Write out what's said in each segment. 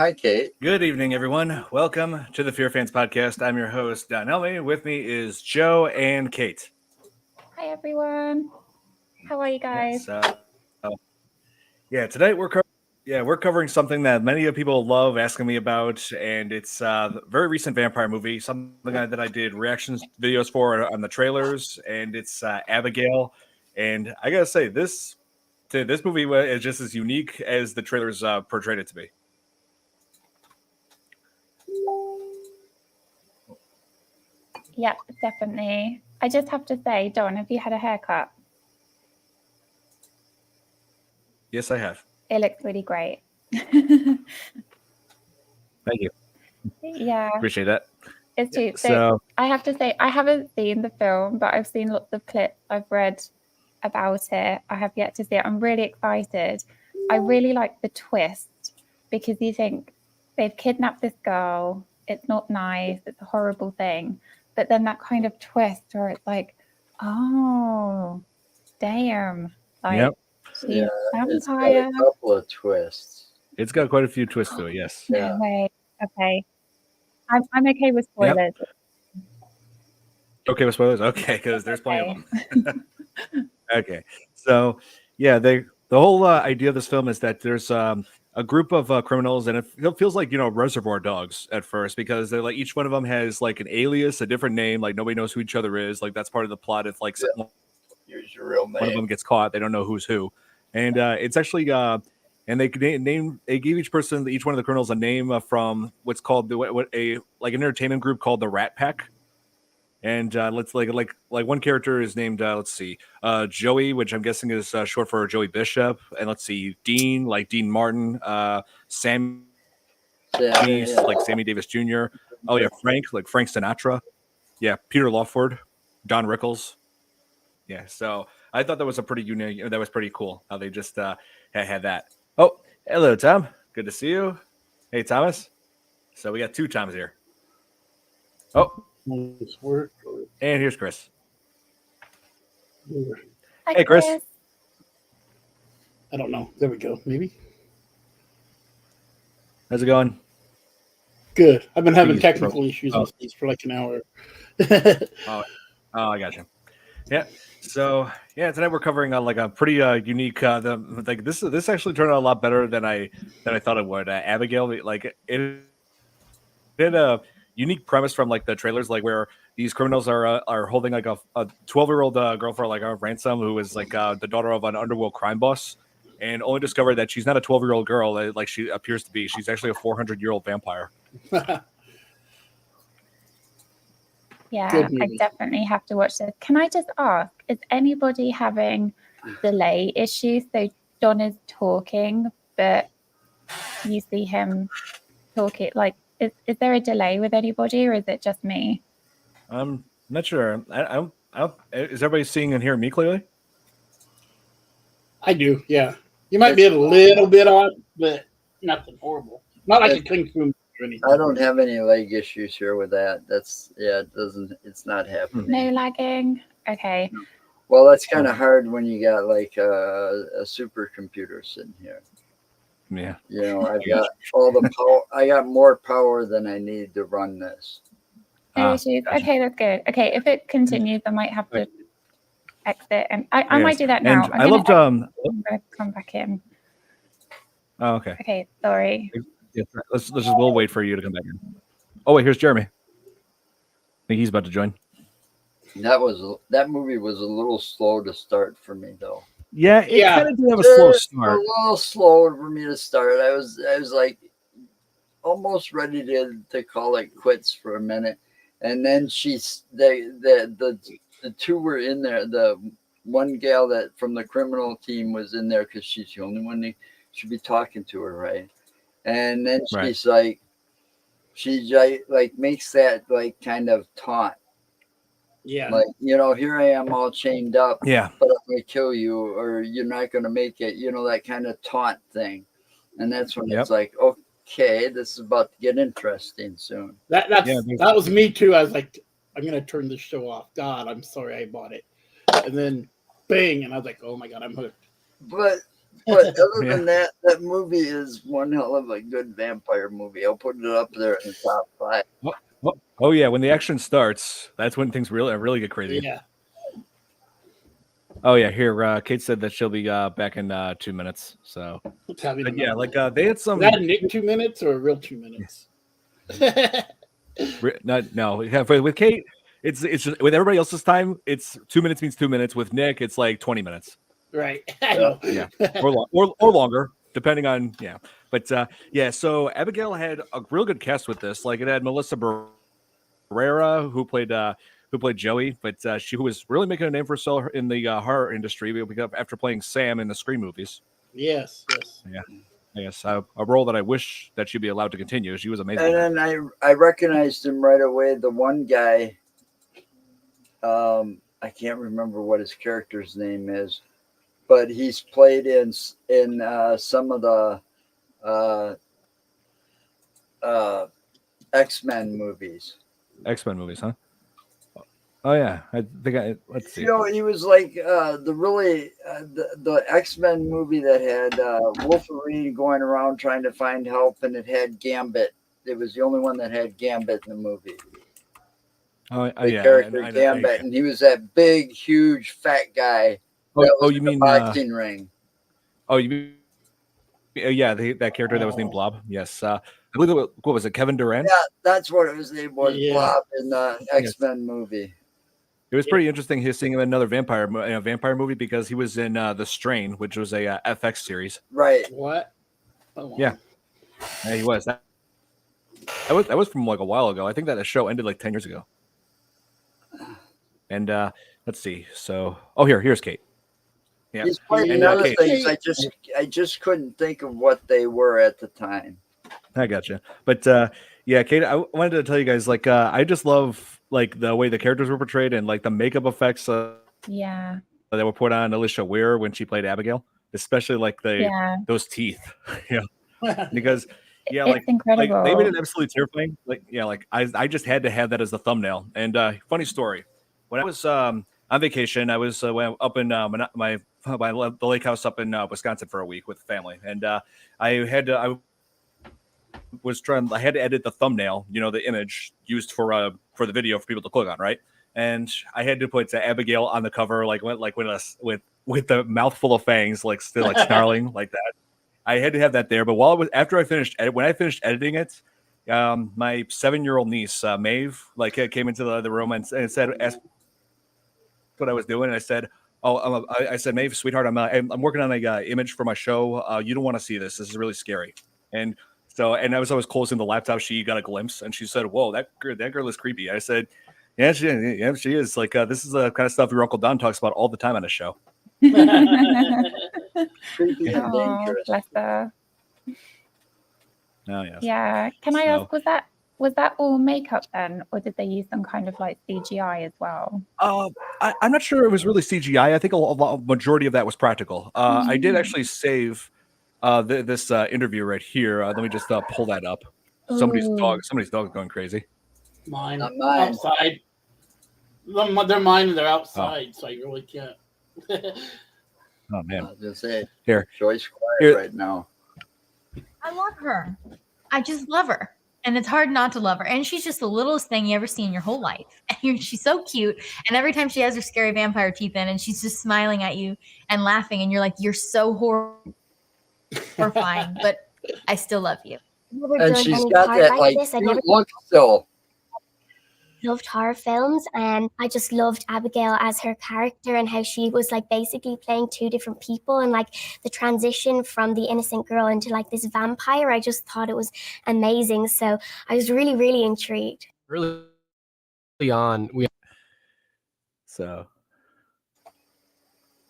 hi, Kate. Good evening, everyone. Welcome to the Fear Fans Podcast. I'm your host, Don Elmy. With me is Joe and Kate. Hi, everyone. How are you guys? Tonight we're covering something that many of people love asking me about, and it's a very recent vampire movie, something that I did reactions videos for on the trailers, and it's Abigail. And I gotta say, this movie is just as unique as the trailers portrayed it to be. Yeah, definitely. I just have to say, Don, have you had a haircut? Yes, I have. It looks really great. Thank you. Yeah, Appreciate that. it's true. So So I have to say, I haven't seen the film, but I've seen lots of clips. I've read about it. I have yet to see it. I'm really excited. I really like the twist because you think they've kidnapped this girl. It's not nice. It's a horrible thing. But then that kind of twist where it's like, oh, damn. Like, Yep. she's It's got vampire. a couple of twists. It's got quite a few twists to it, yes. Yeah. No way. Okay. I'm okay with spoilers. Okay with spoilers? Okay, because there's plenty Okay. of them. Okay. So, yeah, the whole idea of this film is that there's a group of criminals, and it feels like, Reservoir Dogs at first, because they're like each one of them has like an alias, a different name, like nobody knows who each other is. Like that's part of the plot. If like Here's your real one of name. them gets caught, they don't know who's who, and it's actually and they gave each one of the criminals a name from what's called an entertainment group called the Rat Pack. And let's like one character is named Joey, which I'm guessing is short for Joey Bishop, and let's see Dean, like Dean Martin, Sammy, like Sammy Davis Jr. Oh yeah, Frank, like Frank Sinatra. Yeah, Peter Lawford, Don Rickles. Yeah, so I thought that was a pretty unique. That was pretty cool how they just had that. Oh, hello, Tom. Good to see you. Hey, Thomas. So we got two Toms here. Oh, and here's Chris. Hi, Hey, Chris. I don't know. There we go. Maybe. How's it going? Good. I've been having Please, technical issues with these for like an hour. Oh, I got you. Yeah. So yeah, tonight we're covering like a pretty unique. This actually turned out a lot better than I thought it would. Abigail, like it had a unique premise from like the trailers, like where these criminals are holding like a 12-year-old girl for like a ransom, who is like the daughter of an underworld crime boss, and only discovered that she's not a 12-year-old girl like she appears to be. She's actually a 400-year-old vampire. Yeah, I definitely have to watch this. Can I just ask, is anybody having delay issues? So Don is talking, but you see him talking. Like, is there a delay with anybody, or is it just me? I'm not sure. I don't, is everybody seeing and hearing me clearly? I do, yeah. You might be a little bit odd, but nothing horrible. Not like a Kung Fu or anything. I don't have any leg issues here with that. It's not happening. No lagging. Okay. Well, that's kind of hard when you got like a supercomputer sitting here. Yeah. I've got all the power. I got more power than I need to run this. No issues. Gotcha. Okay, that's good. Okay, if it continues, I might have to exit, and I might do that now. I loved. I'm gonna come back in. Oh, okay. Okay, sorry. Yeah, we'll wait for you to come back in. Oh wait, here's Jeremy. I think he's about to join. That movie was a little slow to start for me, though. Yeah, it kind of did have a slow start. A little slow for me to start. I was like almost ready to call it quits for a minute, and then the two were in there. The one gal that from the criminal team was in there because she's the only one that should be talking to her, right? And then she's like, she like makes that like kind of taunt. Yeah. Like, here I am all chained up. Yeah. But I'm going to kill you or you're not going to make it, that kind of taunt thing. And that's when it's like, okay, this is about to get interesting soon. That was me too. I was like, I'm going to turn this show off. God, I'm sorry I bought it. And then bang. And I was like, oh my God, I'm hooked. But But other Yeah. than that, that movie is one hell of a good vampire movie. I'll put it up there in the top 5. Oh yeah, when the action starts, that's when things really get crazy. Yeah. Oh yeah, here Kate said that she'll be back in 2 minutes. So, Tell me but the yeah, number. like they had Is some. that Nick 2 minutes or a real 2 minutes? No, yeah, with Kate, it's just with everybody else's time, it's 2 minutes means 2 minutes. With Nick, it's like 20 minutes. Right. I know. Yeah, or longer, depending on But yeah, so Abigail had a real good cast with this. Like it had Melissa Barrera who played Joey, but she who was really making a name for herself in the horror industry after playing Sam in the Scream movies. Yes. Yeah. Yes, a role that I wish that she'd be allowed to continue. She was amazing. And then I recognized him right away. The one guy, I can't remember what his character's name is, but he's played in some of the X-Men movies. X-Men movies, huh? Oh yeah, I think let's see. You know, he was like the X-Men movie that had Wolverine going around trying to find help, and it had Gambit. It was the only one that had Gambit in the movie. The character Gambit, and he was that big, huge, fat guy. You mean boxing ring? Oh, you mean that character that was named Blob? Yes, I believe what was it, Kevin Durant? Yeah, that's what his name was, Blob, in the X-Men movie. It was pretty interesting seeing him in another vampire movie because he was in The Strain, which was a FX series. Right. What? Oh, yeah, he was. That was from like a while ago. I think that show ended like 10 years ago. And let's see. So, here's Kate. Yeah, he's playing other things. I just couldn't think of what they were at the time. I gotcha. But yeah, Kate, I wanted to tell you guys, like, I just love like the way the characters were portrayed and like the makeup effects. Yeah. That were put on Alicia Weir when she played Abigail, especially like those teeth. Yeah, because it's incredible. Like they made it absolutely terrifying. Like like I just had to have that as the thumbnail. And funny story, when I was on vacation, I was up in the lake house up in Wisconsin for a week with the family, and I had to edit the thumbnail, the image used for the video for people to click on, right? And I had to put Abigail on the cover, with the mouth full of fangs, like still like snarling like that. I had to have that there. But when I finished editing it, my 7-year-old niece Maeve came into the room and asked what I was doing, and I said, I said, Maeve, sweetheart, I'm working on a image for my show. You don't want to see this. This is really scary. And so, and as I was closing the laptop, she got a glimpse, and she said, "Whoa, that girl is creepy." I said, "Yeah, she is. Like, this is the kind of stuff your Uncle Don talks about all the time on his show." Creepy and dangerous. Bless her. Oh, yes. Yeah. Can I ask, was that all makeup then, or did they use some kind of like CGI as well? I'm not sure it was really CGI. I think a majority of that was practical. I did actually save this interview right here. Let me just pull that up. Somebody's dog is going crazy. Mine. Not mine. Outside. They're mine and they're outside, so I really can't. Oh man. I was gonna say, here. Joy's quiet right now. I love her. I just love her. And it's hard not to love her. And she's just the littlest thing you ever see in your whole life. And she's so cute. And every time she has her scary vampire teeth in and she's just smiling at you and laughing, and you're like, you're so horrifying, but I still love you. And she's got that like cute look still. Loved horror films, and I just loved Abigail as her character and how she was like basically playing two different people, and like the transition from the innocent girl into like this vampire. I just thought it was amazing. So I was really, really intrigued. Really on. So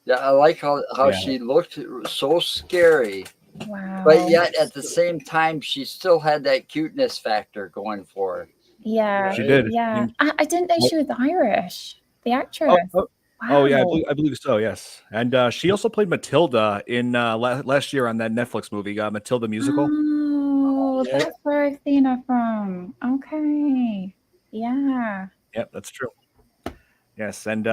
yeah, I like how she looked so scary. Wow. But yet at the same time, she still had that cuteness factor going for her. Yeah, she did. Yeah, I didn't know she was Irish. The actress. Oh yeah, I believe so. Yes, and she also played Matilda in last year on that Netflix movie, Matilda musical. Oh, that's where I've seen her from. Okay, yeah. Yep, that's true. Yes, and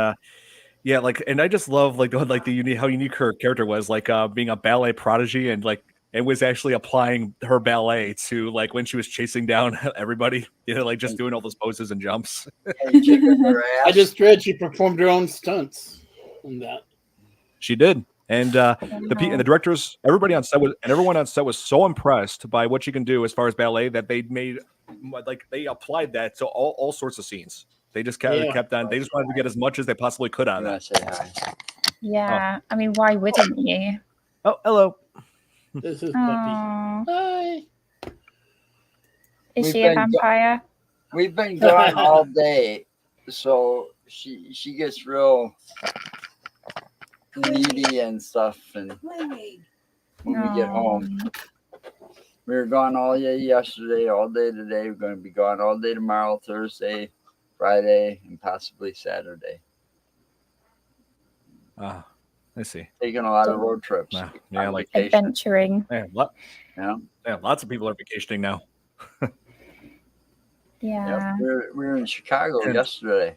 Yeah, like, and I just love like the unique how unique her character was, like being a ballet prodigy and was actually applying her ballet to like when she was chasing down everybody, like just doing all those poses and jumps. And kicking her I ass. just read she performed her own stunts in that. She did, and the directors, everybody on set everyone on set was so impressed by what she can do as far as ballet that they made they applied that to all sorts of scenes. They just kept on. They just wanted to get as much as they possibly could out You of want that. to say hi? Yeah. I mean, why wouldn't you? Oh, hello. This is puppy. Aw. Hi. Is We've she a been go- vampire? We've been gone all day, so she gets real needy and stuff, and when we get home. We were gone all day yesterday, all day today. We're going to be gone all day tomorrow, Thursday, Friday, and possibly Saturday. I see. Taking a lot of road trips. Yeah, like vacation. Adventuring. Lots of people are vacationing now. Yeah. We were in Chicago yesterday.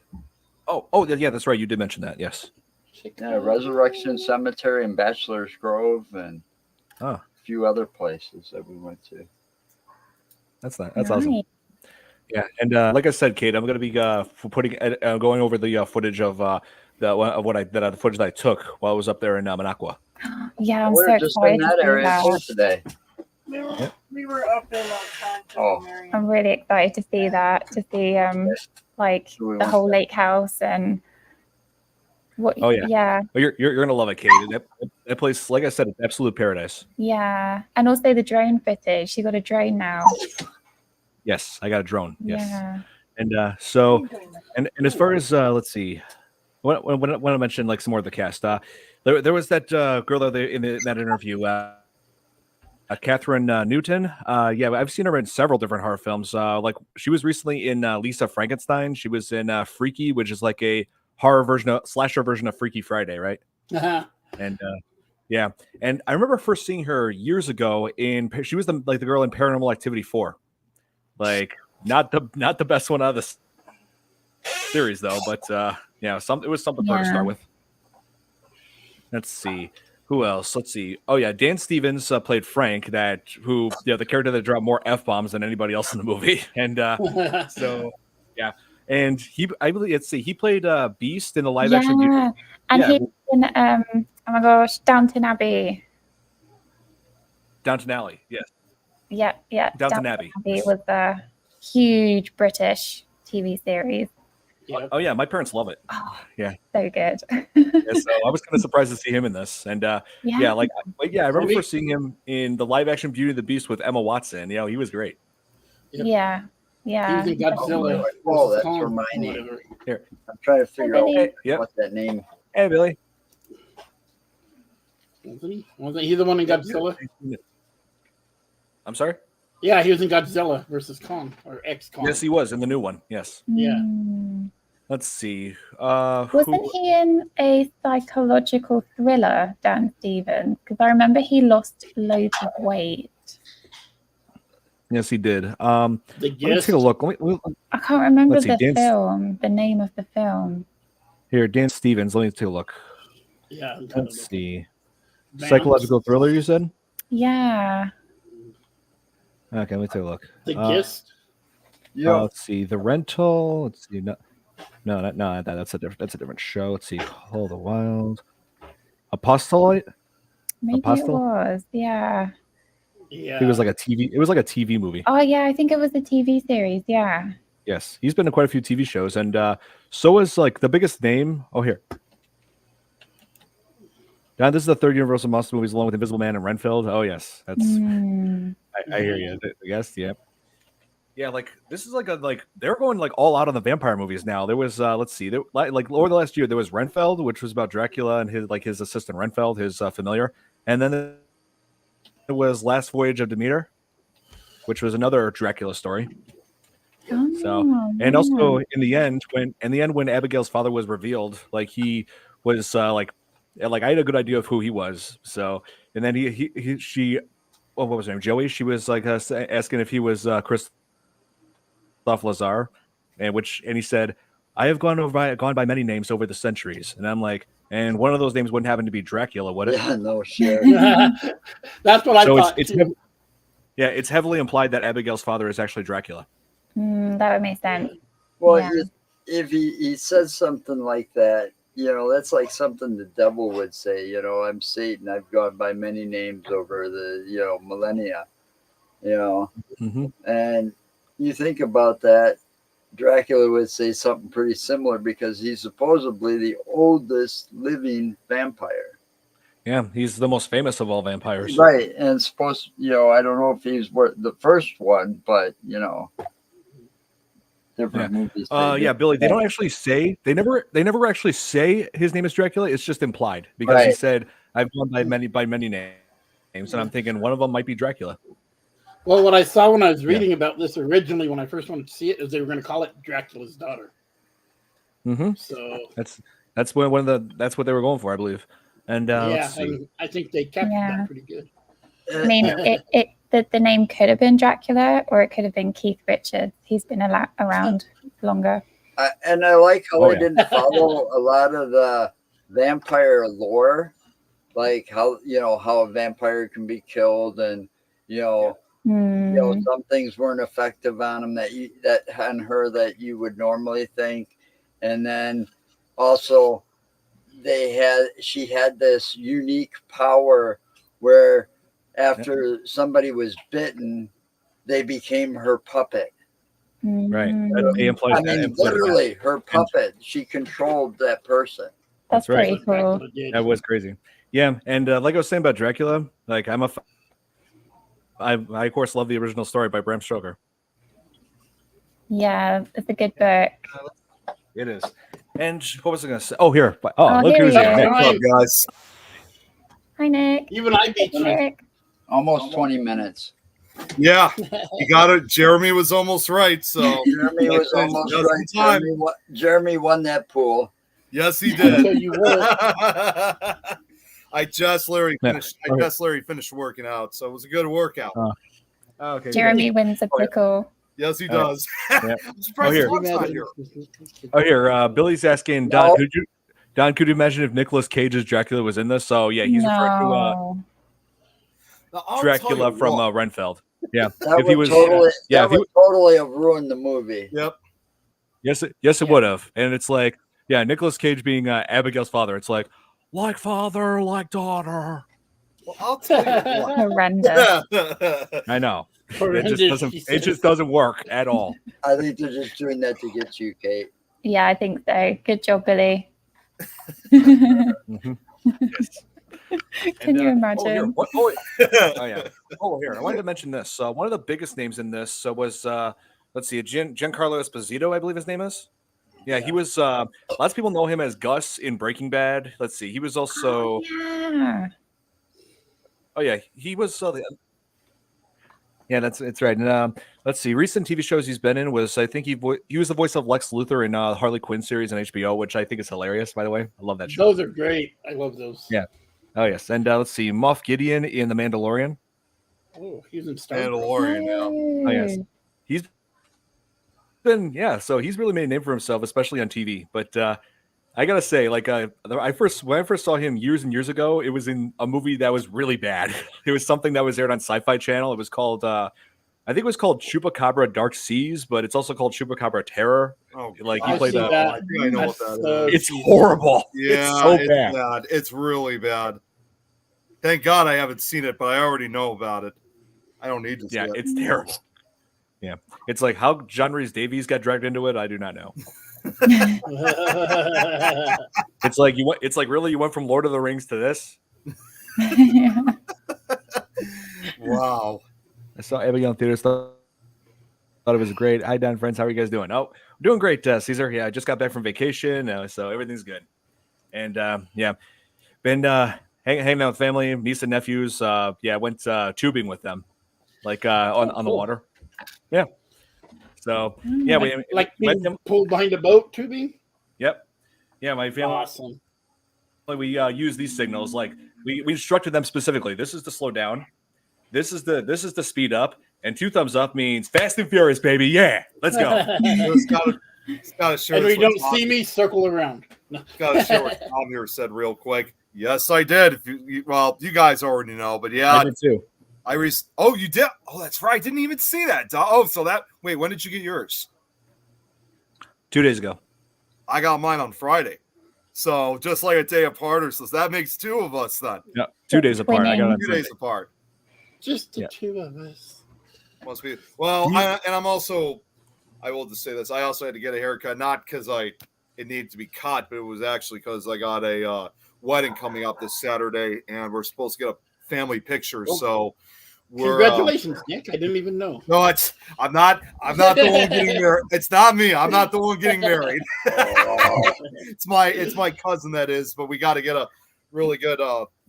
Oh, yeah, that's right. You did mention that. Yes. Yeah, Resurrection Cemetery and Bachelor's Grove and a few other places that we went to. That's awesome. Yeah, and like I said, Kate, I'm going to be going over the footage of the footage that I took while I was up there in Managua. Yeah, I'm We're so just excited in to that see area that. too today. We were up there last time. I'm really excited to see that. To see like the whole lake house and what. Oh yeah. Yeah. Well, you're gonna love it, Kate. That place, like I said, it's absolute paradise. Yeah, and also the drone footage. She got a drone now. Yes, I got a drone. Yes. Yeah. And so, and as far as let's see, when I mentioned like some more of the cast, there was that girl in that interview, Catherine Newton. Yeah, I've seen her in several different horror films. Like she was recently in Lisa Frankenstein. She was in Freaky, which is like a slasher version of Freaky Friday, right? Uh-huh. And yeah, and I remember first seeing her years ago she was the girl in Paranormal Activity 4. Like not the best one out of the series though, but yeah, it was something for her to start with. Let's see. Who else? Let's see. Oh yeah, Dan Stevens played Frank, the character that dropped more F-bombs than anybody else in the movie. And so yeah. And he played Beast in the live action Beauty. And he's in oh my gosh, Downton Abbey. Downton Alley, yes. Yeah. Downton Abbey. Was a huge British TV series. Oh yeah, my parents love it. Yeah, so good. Yeah, so I was kind of surprised to see him in this, and I remember first seeing him in the live action Beauty and the Beast with Emma Watson. He was great. Yep. Yeah. He was in Godzilla. Oh, that's Hermione. Here, I'm trying to figure out what that name. Hey, Billy. Wasn't he the one in Godzilla? I'm sorry? Yeah, he was in Godzilla versus Kong or X-Kong. Yes, he was in the new one. Yes. Yeah. Let's see. Wasn't he in a psychological thriller, Dan Stevens? Because I remember he lost loads of weight. Yes, he did. Let me take a look. I can't remember the name of the film. Here, Dan Stevens. Let me take a look. Yeah. Let's see. Psychological thriller, you said? Yeah. Okay, let me take a look. The Guest. Yeah. Let's see. The Rental. Let's see. No, that's a different show. Let's see. Call the Wild. Apostolate. Maybe Apostle? It was. Yeah. It was like a TV movie. Oh yeah, I think it was a TV series. Yeah. Yes, he's been in quite a few TV shows, and so is like the biggest name. Oh, here. Don, this is the third Universal Monster movies along with Invisible Man and Renfield. Oh yes, that's. I hear you. I guess, yeah. Yeah, like this is they're going like all out on the vampire movies now. There was let's see, like over the last year there was Renfield, which was about Dracula and his assistant Renfield, his familiar, and then it was Last Voyage of Demeter, which was another Dracula story. So, and also in the end when Abigail's father was revealed, like he was like I had a good idea of who he was. So, and then she what was her name? Joey. She was like asking if he was Christoph Lazar, and he said, I have gone by many names over the centuries, and I'm like, and one of those names wouldn't happen to be Dracula, would it? Yeah, no shit. That's what I So thought. it's too. it's heavily implied that Abigail's father is actually Dracula. That would make sense. Well, Yeah. if he says something like that, that's like something the devil would say. I'm Satan. I've gone by many names over the millennia. Mm-hmm. And you think about that, Dracula would say something pretty similar because he's supposedly the oldest living vampire. Yeah, he's the most famous of all vampires. Right. And I don't know if he's the first one, but, different movies. Yeah, Billy, they don't actually say, they never actually say his name is Dracula. It's just implied because he Right. said, I've gone by many names. And I'm thinking one of them might be Dracula. Well, what I saw when I was reading about this originally, when I first wanted to see it, is they were going to call it Dracula's daughter. Mm-hmm. So that's what they were going for, I believe. And let's see. and I think they captured that pretty good. I mean, the name could have been Dracula, or it could have been Keith Richards. He's been around longer. And I like how I didn't follow a lot of the vampire lore, like how a vampire can be killed, and some things weren't effective on him that on her that you would normally think, and then also she had this unique power where after somebody was bitten, they became her puppet. Right. Literally her puppet. She controlled that person. That's pretty cool. That was crazy. Yeah, and like I was saying about Dracula, like I of course love the original story by Bram Stoker. Yeah, it's a good book. It is. And what was I going to say? Oh, here. Oh, look here who's he here. is. Nick. What's up, guys? Hi, Nick. Even I beat you. Nick. Almost 20 minutes. Yeah, you got it. Jeremy was almost right. So Jeremy was almost right. Jeremy won that pool. Yes, he did. So you were. I just Larry finished working out, so it was a good workout. Okay. Jeremy wins a pickle. Yes, he does. Yeah. I'm surprised here. Tom's not here. Here. Billy's asking Don. Could you imagine if Nicolas Cage's Dracula was in this? So yeah, he's referring to Dracula from Renfield. Yeah, That if he was totally have ruined the movie. Yep. Yes, it would have. And it's like, yeah, Nicolas Cage being Abigail's father. It's like father, like daughter. Well, I'll tell you what. Horrendous. I know. It just doesn't work at all. I think they're just doing that to get you, Kate. Yeah, I think so. Good job, Billy. Mm-hmm. Yes. Can you imagine? Yeah. Oh, here. I wanted to mention this. One of the biggest names in this was let's see, Giancarlo Esposito, I believe his name is. Yeah, he was. Lots of people know him as Gus in Breaking Bad. Let's see, he was also. Oh yeah, he was. Yeah, that's right. And let's see, recent TV shows he's been in was, I think he was the voice of Lex Luthor in Harley Quinn series on HBO, which I think is hilarious. By the way, I love that show. Those are great. I love those. Yeah. Oh yes, and let's see, Moff Gideon in The Mandalorian. Oh, he's in Star Mandalorian. Yeah. Oh yes, he's been so he's really made a name for himself, especially on TV. But I gotta say, like when I first saw him years and years ago, it was in a movie that was really bad. It was something that was aired on Sci-Fi Channel. It was called I think it was called Chupacabra Dark Seas, but it's also called Chupacabra Terror. Oh, like I he played think I know what that is. It's horrible. Yeah, it's so bad. bad. It's really bad. Thank God I haven't seen it, but I already know about it. I don't need to see it. It's terrible. Yeah, it's like how John Rhys Davies got dragged into it. I do not know. It's like really you went from Lord of the Rings to this. Wow. I saw Abigail in theaters. Thought it was great. Hi, Don, friends. How are you guys doing? Oh, doing great, Caesar. Yeah, I just got back from vacation, so everything's good. And been hanging out with family, niece and nephews. Went tubing with them, like on the water. Yeah. So yeah, we being pulled behind a boat tubing. Yep. Yeah, my family. Awesome. We use these signals. Like we instructed them specifically. This is to slow down. This is the speed up. And 2 thumbs up means Fast and Furious, baby. Yeah, let's go. Just gotta share And this when you with don't Tom. see me, circle around. No. Gotta share what Tom here said real quick. Yes, I did. If well, you guys already know, but yeah, I did too. Oh, you did. Oh, that's right. Didn't even see that. Oh, so that. Wait, when did you get yours? 2 days ago. I got mine on Friday. So just like a day apart, or so that makes two of us then. Yeah, 2 days apart. I got it on 2 Sunday. days apart. Just the Yeah. two of us. Must be. Well, I'm also. I will just say this. I also had to get a haircut, not because it needed to be cut, but it was actually because I got a wedding coming up this Saturday, and we're supposed to get a family picture. Oh. So we're Congratulations, Nick. I didn't even know. no, I'm not the one getting married. It's not me. I'm not the one getting married. it's my cousin that is, but we got to get a really good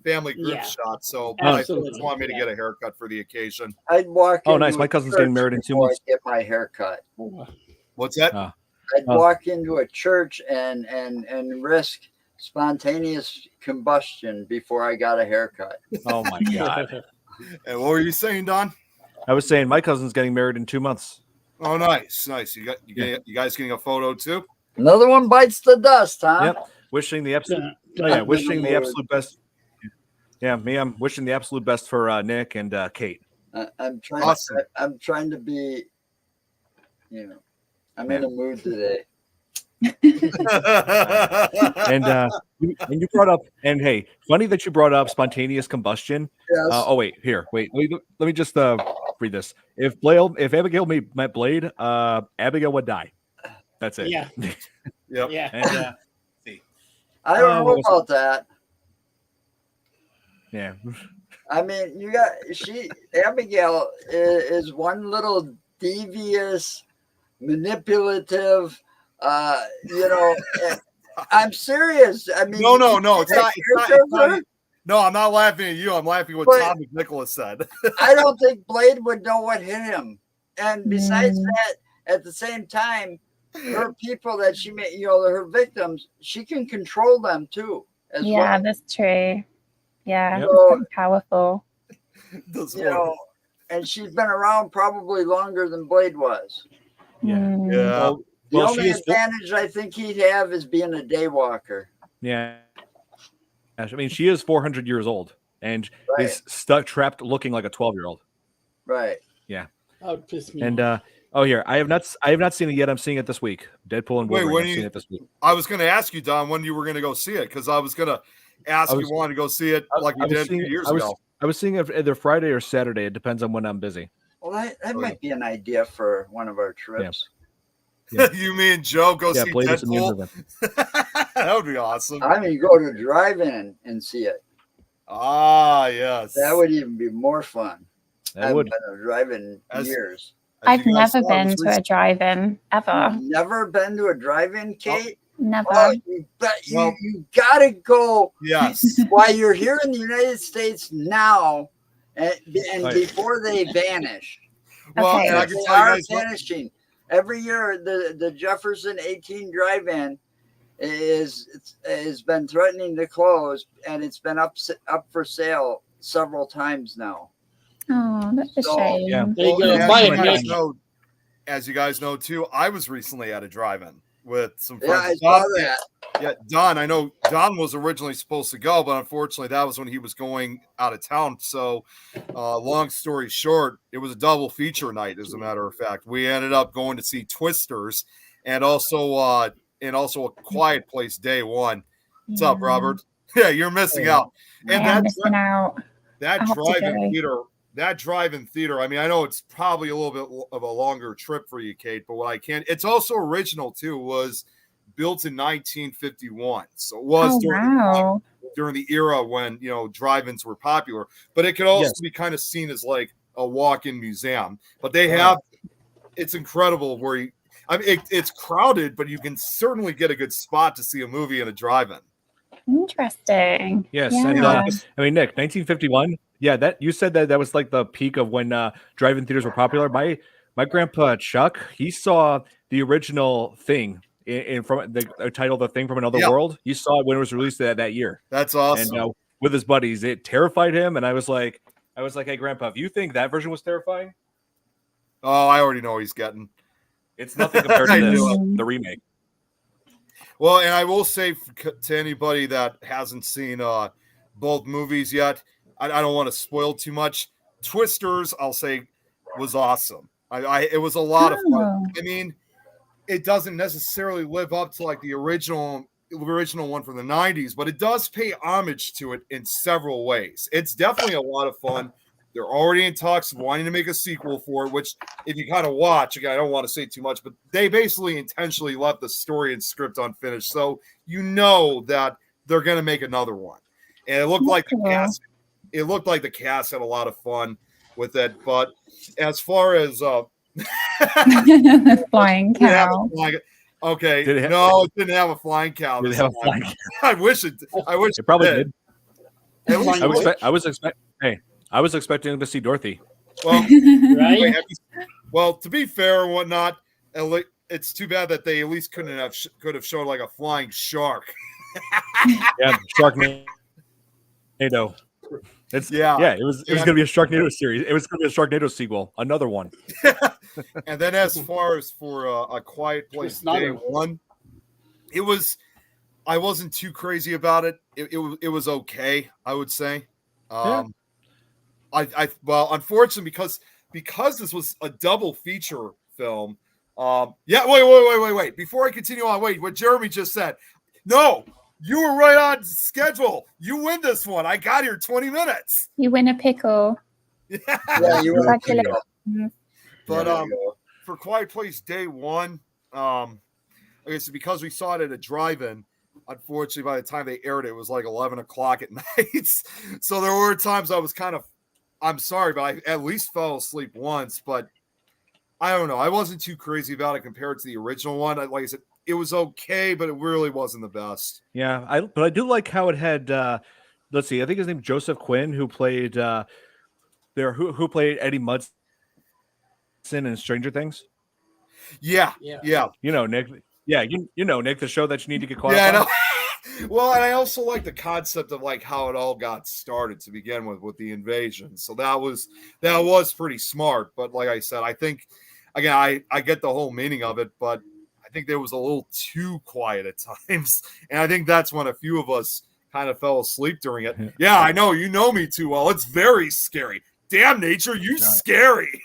family group shot. So my folks want me to get a haircut for the occasion. I'd walk. Oh, nice. My cousin's getting married in 2 months. Get my haircut. What's that? I'd walk into a church and risk spontaneous combustion before I got a haircut. Oh my god! And what were you saying, Don? I was saying my cousin's getting married in 2 months. Oh, nice. You guys getting a photo too? Another one bites the dust, huh? Yep. Wishing the absolute best. Yeah, me. I'm wishing the absolute best for Nick and Kate. I'm trying. Awesome. I'm trying to be. I'm in a mood today. And you brought up, and hey, funny that you brought up spontaneous combustion. Yes. Wait, let me just read this. If Abigail met Blade, Abigail would die. That's it. Yeah. Yep. Yeah. And see. I don't know about that. Yeah. I mean, Abigail is one little devious, manipulative, I'm serious. I mean, no, it's not. No, I'm not laughing at you. I'm laughing at what Tom Nicholas said. I don't think Blade would know what hit him. And besides that, at the same time, her people that she made, her victims, she can control them too. Yeah, that's true. Yeah, so, powerful. And she's been around probably longer than Blade was. Yeah. Yeah. The only advantage I think he'd have is being a day walker. Yeah. I mean, she is 400 years old and is trapped looking like a 12-year-old. Right. Yeah. That would piss me off. And I have not seen it yet. I'm seeing it this week. Deadpool and Wolverine. I'm seeing it this week. I was going to ask you, Don, when you were going to go see it, because I was going to ask you wanted to go see it like we did 2 years ago. I was seeing it either Friday or Saturday. It depends on when I'm busy. Well, that might be an idea for one of our trips. Yeah. You, me, and Joe go see Deadpool? That would be awesome. I mean, go to drive-in and see it. Ah, yes. That would even be more fun. That would. I've been to drive-in years. I've never been to a drive-in ever. You've never been to a drive-in, Kate? Never. Oh, you gotta go. Yes. While you're here in the United States now, and before they vanish. Well, Okay. and I can They tell you are guys vanishing. Every year, the Jefferson 18 drive-in has been threatening to close, and it's been up for sale several times now. Oh, that's a shame. Yeah. There you go. As you guys know, too, I was recently at a drive-in with some Yeah, friends. I saw that. Yeah, Don. I know Don was originally supposed to go, but unfortunately, that was when he was going out of town. So, long story short, it was a double feature night. As a matter of fact, we ended up going to see Twisters, and also a Quiet Place Day One. What's up, Robert? Yeah, you're missing out. And I'm missing out. That drive-in theater. I mean, I know it's probably a little bit of a longer trip for you, Kate, but it's also original too. Was built in 1951, so it was during the era when drive-ins were popular. But it could also be kind of seen as like a walk-in museum. But they have it's incredible where it's crowded, but you can certainly get a good spot to see a movie in a drive-in. Interesting. Yes, Yeah. and I mean, Nick, 1951. Yeah, that you said that was like the peak of when drive-in theaters were popular. My grandpa Chuck, he saw the original Thing in from the title, The Thing from Another World. He saw it when it was released that year. That's awesome. And with his buddies, it terrified him, and I was like, hey, Grandpa, if you think that version was terrifying, oh, I already know what he's getting. It's nothing compared to I this, knew the remake. Well, and I will say to anybody that hasn't seen both movies yet, I don't want to spoil too much. Twisters, I'll say, was awesome. It was a lot of fun. Oh. I mean, it doesn't necessarily live up to like the original one from the 90s, but it does pay homage to it in several ways. It's definitely a lot of fun. They're already in talks wanting to make a sequel for it, which if you kind of watch, again, I don't want to say too much, but they basically intentionally left the story and script unfinished. So you know that they're going to make another one. And it looked like the cast had a lot of fun with it. But as far as Flying cow. Okay, it didn't have a flying cow. Did it have a flying cow? I wish it probably did. I was expecting to see Dorothy. Well, Right? Well, to be fair and whatnot, it's too bad that they at least could have shown like a flying shark. Yeah, Sharknado. It was going to be a Sharknado series. It was going to be a Sharknado sequel, another one. And then as far as for A Quiet Place Day One, I wasn't too crazy about it. It was okay, I would say. Well, unfortunately, because this was a double feature film. Wait. Before I continue on, what Jeremy just said. No, you were right on schedule. You win this one. I got here 20 minutes. You win a pickle. Yeah, you were. But for Quiet Place Day One, okay, so because we saw it at a drive-in, unfortunately, by the time they aired it was like 11 o'clock at night. So there were times I was I'm sorry, but I at least fell asleep once. But I don't know. I wasn't too crazy about it compared to the original one. Like I said, it was okay, but it really wasn't the best. Yeah, but I do like how it had. Let's see, I think his name is Joseph Quinn, who played who played Eddie Munson in Stranger Things. Yeah. You know, Nick. Yeah, you know, Nick, the show that you need to get caught up I on. know. Well, and I also like the concept of like how it all got started to begin with the invasion. So that was pretty smart. But like I said, I think again, I get the whole meaning of it, but I think there was a little too quiet at times. And I think that's when a few of us kind of fell asleep during it. Yeah, I know. You know me too well. It's very scary. Damn nature, you scary.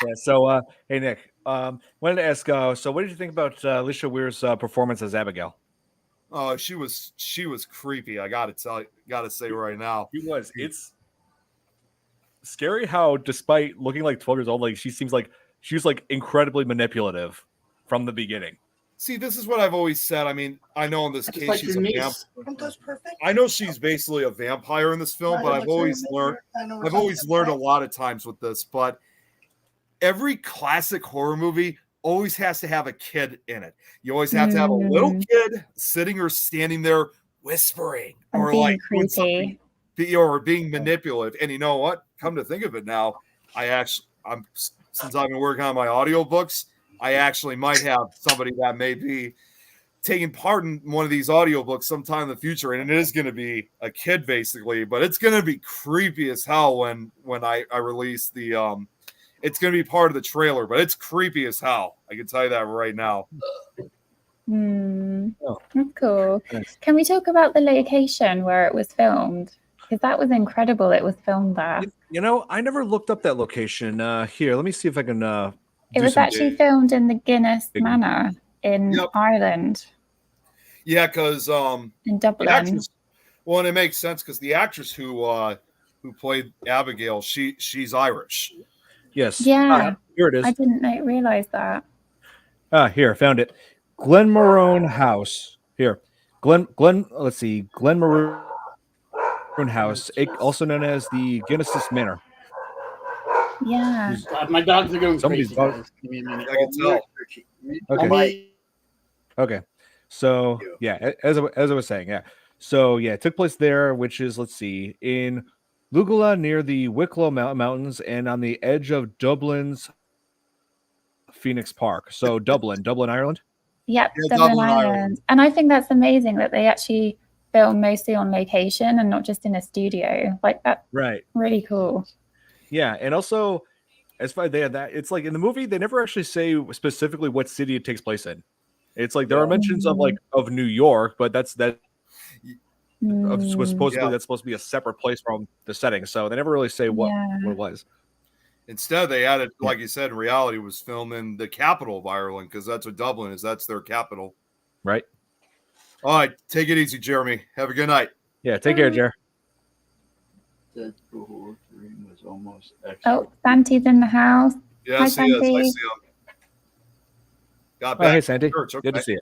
Yeah, so hey Nick, wanted to ask, so what did you think about Alicia Weir's performance as Abigail? Oh, she was creepy. I gotta say right now. She was. It's scary how, despite looking like 12 years old, like she's like incredibly manipulative from the beginning. See, this is what I've always said. I mean, I know in this case like she's your a niece. vampire. I know she's basically a vampire in this film, but I've always learned a lot of times with this. But every classic horror movie always has to have a kid in it. You always have to have a little kid sitting or standing there whispering or like doing something, or being manipulative. And you know what? Come to think of it now, since I've been working on my audiobooks, I actually might have somebody that may be taking part in one of these audiobooks sometime in the future, and it is going to be a kid basically, but it's going to be creepy as hell when I release the it's going to be part of the trailer, but it's creepy as hell. I can tell you that right now. That's cool. Can we talk about the location where it was filmed? Because that was incredible. It was filmed there. You know, I never looked up that location. Here, let me see if I can. It was actually filmed in the Guinness Manor in Ireland. Yeah, because in Dublin. And it makes sense because the actress who played Abigail, she's Irish. Yes. Yeah. Here it is. I didn't realize that. Here, found it. Glenmaroon House. Here. Let's see. Glenmaroon House, also known as the Guinness Manor. Yeah. My dogs are going Somebody's crazy. dog. Give me a minute. I can tell. Okay. Okay. So yeah, as I was saying, yeah. So yeah, it took place there, which is, let's see, in Lugala near the Wicklow Mountains and on the edge of Dublin's Phoenix Park. So Dublin, Ireland. Yep, Dublin, Ireland. And I think that's amazing that they actually film mostly on location and not just in a studio. Like that's right. Really cool. Yeah, and also as far as they had that, it's like in the movie they never actually say specifically what city it takes place in. It's like there are mentions of New York, but that's supposedly that's supposed to be a separate place from the setting. So they never really say what it was. Instead, they added, like you said, in reality, was filmed in the capital of Ireland because that's what Dublin is. That's their capital. Right. All right. Take it easy, Jeremy. Have a good night. Yeah. Take care, Jer. Deadpool 3 was almost Oh, Santi's in the house. Yes, Hi, he is. I Santi. see him. Got Oh, back hey, to Santi. church. Okay. Good to see you.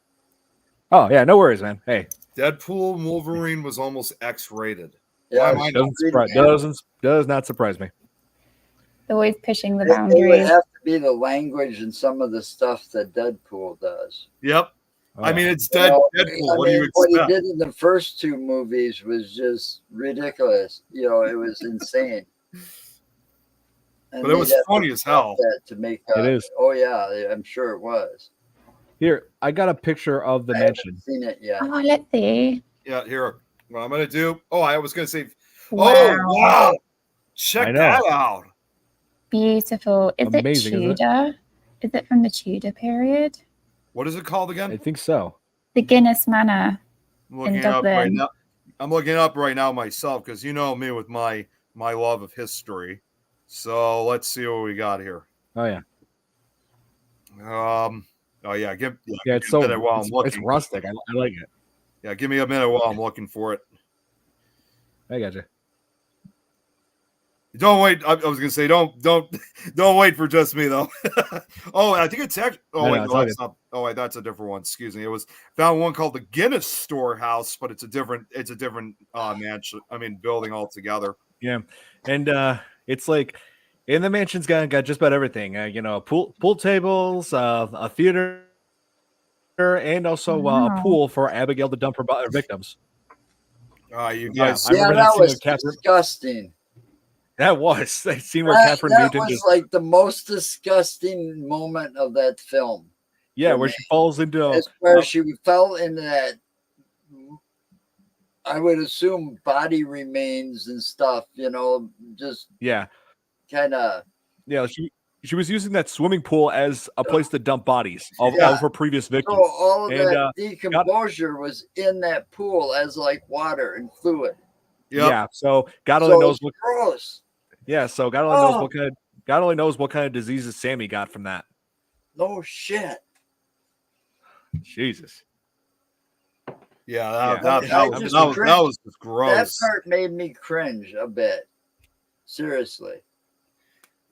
Oh, yeah. No worries, man. Hey. Deadpool Wolverine was almost X-rated. Yeah, Why am I does not surprise me. Always pushing the It would boundaries. have to be the language and some of the stuff that Deadpool does. Yep. Oh, I mean, it's You know, Deadpool. What do you what he expect? did in the first two movies was just ridiculous. You know, it was insane. And But it was they'd have funny to as cut hell. that to make It is. Oh yeah, I'm sure it was. Here, I got a picture of the I mansion. haven't seen it yet. Oh, let's see. Yeah, here. What I'm going to do. Oh, I was going to say. Wow. Oh, wow. Check I know. that out. Beautiful. Is Amazing, it isn't it? Tudor? Is it from the Tudor period? What is it called again? I think so. The Guinness Manor I'm looking in it up right Dublin. now. I'm looking it up right now myself because you know me with my love of history. So let's see what we got here. Oh yeah. Oh yeah. Yeah, give it's me a so minute while I'm it's looking. rustic. I like it. Yeah, give me a minute while I'm looking for it. I got you. Don't wait. I was gonna say don't wait for just me though. Oh, I think it's actually. Oh No, wait, no, it's no, all that's not. Oh wait, that's a different one. Excuse me. It was found one called the Guinness Storehouse, but it's a different mansion. I mean, building altogether. Yeah, and it's like in the mansion's got just about everything. You know, pool tables, a theater, and also a Wow. pool for Abigail to dump her victims. You Yeah, guys. I remember that that scene was with Catherine. disgusting. That was that scene where That, Catherine that Newton was just like the most disgusting moment of that film. where me. she falls into As where she fell into that, I would assume, body remains and stuff, you know, just yeah. kind of. Yeah, she was using that swimming pool as a place to dump bodies of her previous victims. So all of And, that decomposure was in that pool as like water and fluid. Yep. Yeah, so God only knows it's what. gross. Yeah, so God only knows what kind of diseases Sammy got from that. No shit. Jesus. Yeah, Yeah. that was just gross. That part made me cringe a bit. Seriously.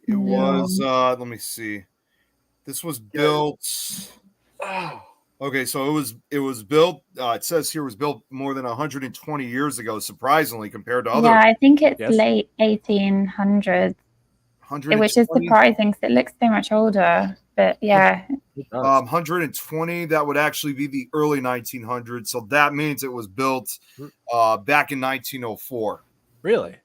It was. Let me see. This was built. Oh. Okay, so it was built. It says here it was built more than 120 years ago. Surprisingly, compared to other. Yeah, I think it's late 1800s, which is surprising because it looks so much older. But yeah, 120. That would actually be the early 1900s. So that means it was built back in 1904. Really?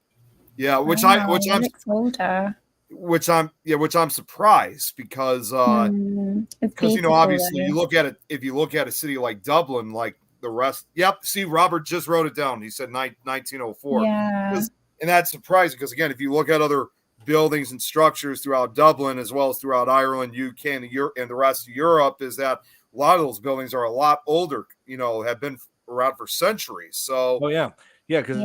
Yeah, which looks older. which I'm surprised because you know, obviously you look at it, if you look at a city like Dublin, like the rest. Yep. See, Robert just wrote it down. He said 1904. Yeah. And that's surprising because again, if you look at other buildings and structures throughout Dublin as well as throughout Ireland, UK, and the rest of Europe, is that a lot of those buildings are a lot older, you know, have been around for centuries. So because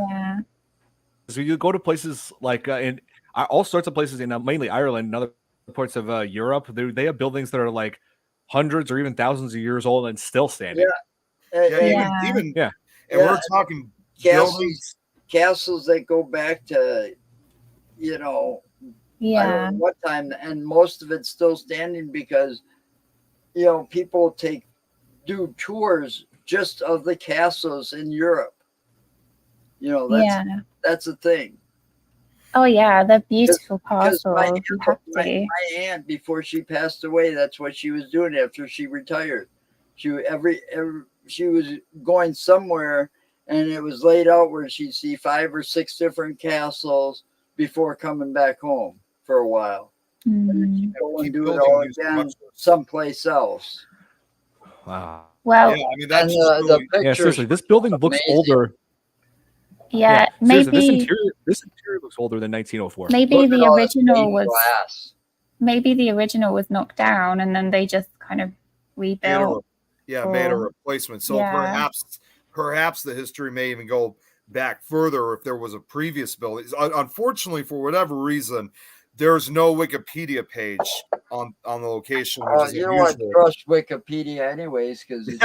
you go to places like in all sorts of places in mainly Ireland and other parts of Europe, they have buildings that are like hundreds or even thousands of years old and still standing. Even and we're talking castles that go back to, you know, I don't know what time, and most of it's still standing because, you know, people do tours just of the castles in Europe. You know, that's a thing. Oh yeah, they're beautiful castles. My aunt, before she passed away, that's what she was doing after she retired. She was going somewhere, and it was laid out where she'd see 5 or 6 different castles before coming back home for a while. And then she'd go and do it all again someplace else. Wow. Well, I mean, that's the pictures. Seriously, this building looks older. Yeah, maybe this interior looks older than 1904. Maybe the original was. Glass. maybe the original was knocked down and then they just kind of rebuilt. Made a or- replacement. So Yeah. perhaps the history may even go back further if there was a previous building. Unfortunately, for whatever reason, there's no Wikipedia page on the location, which is You don't want to unusual. trust Wikipedia anyways, because it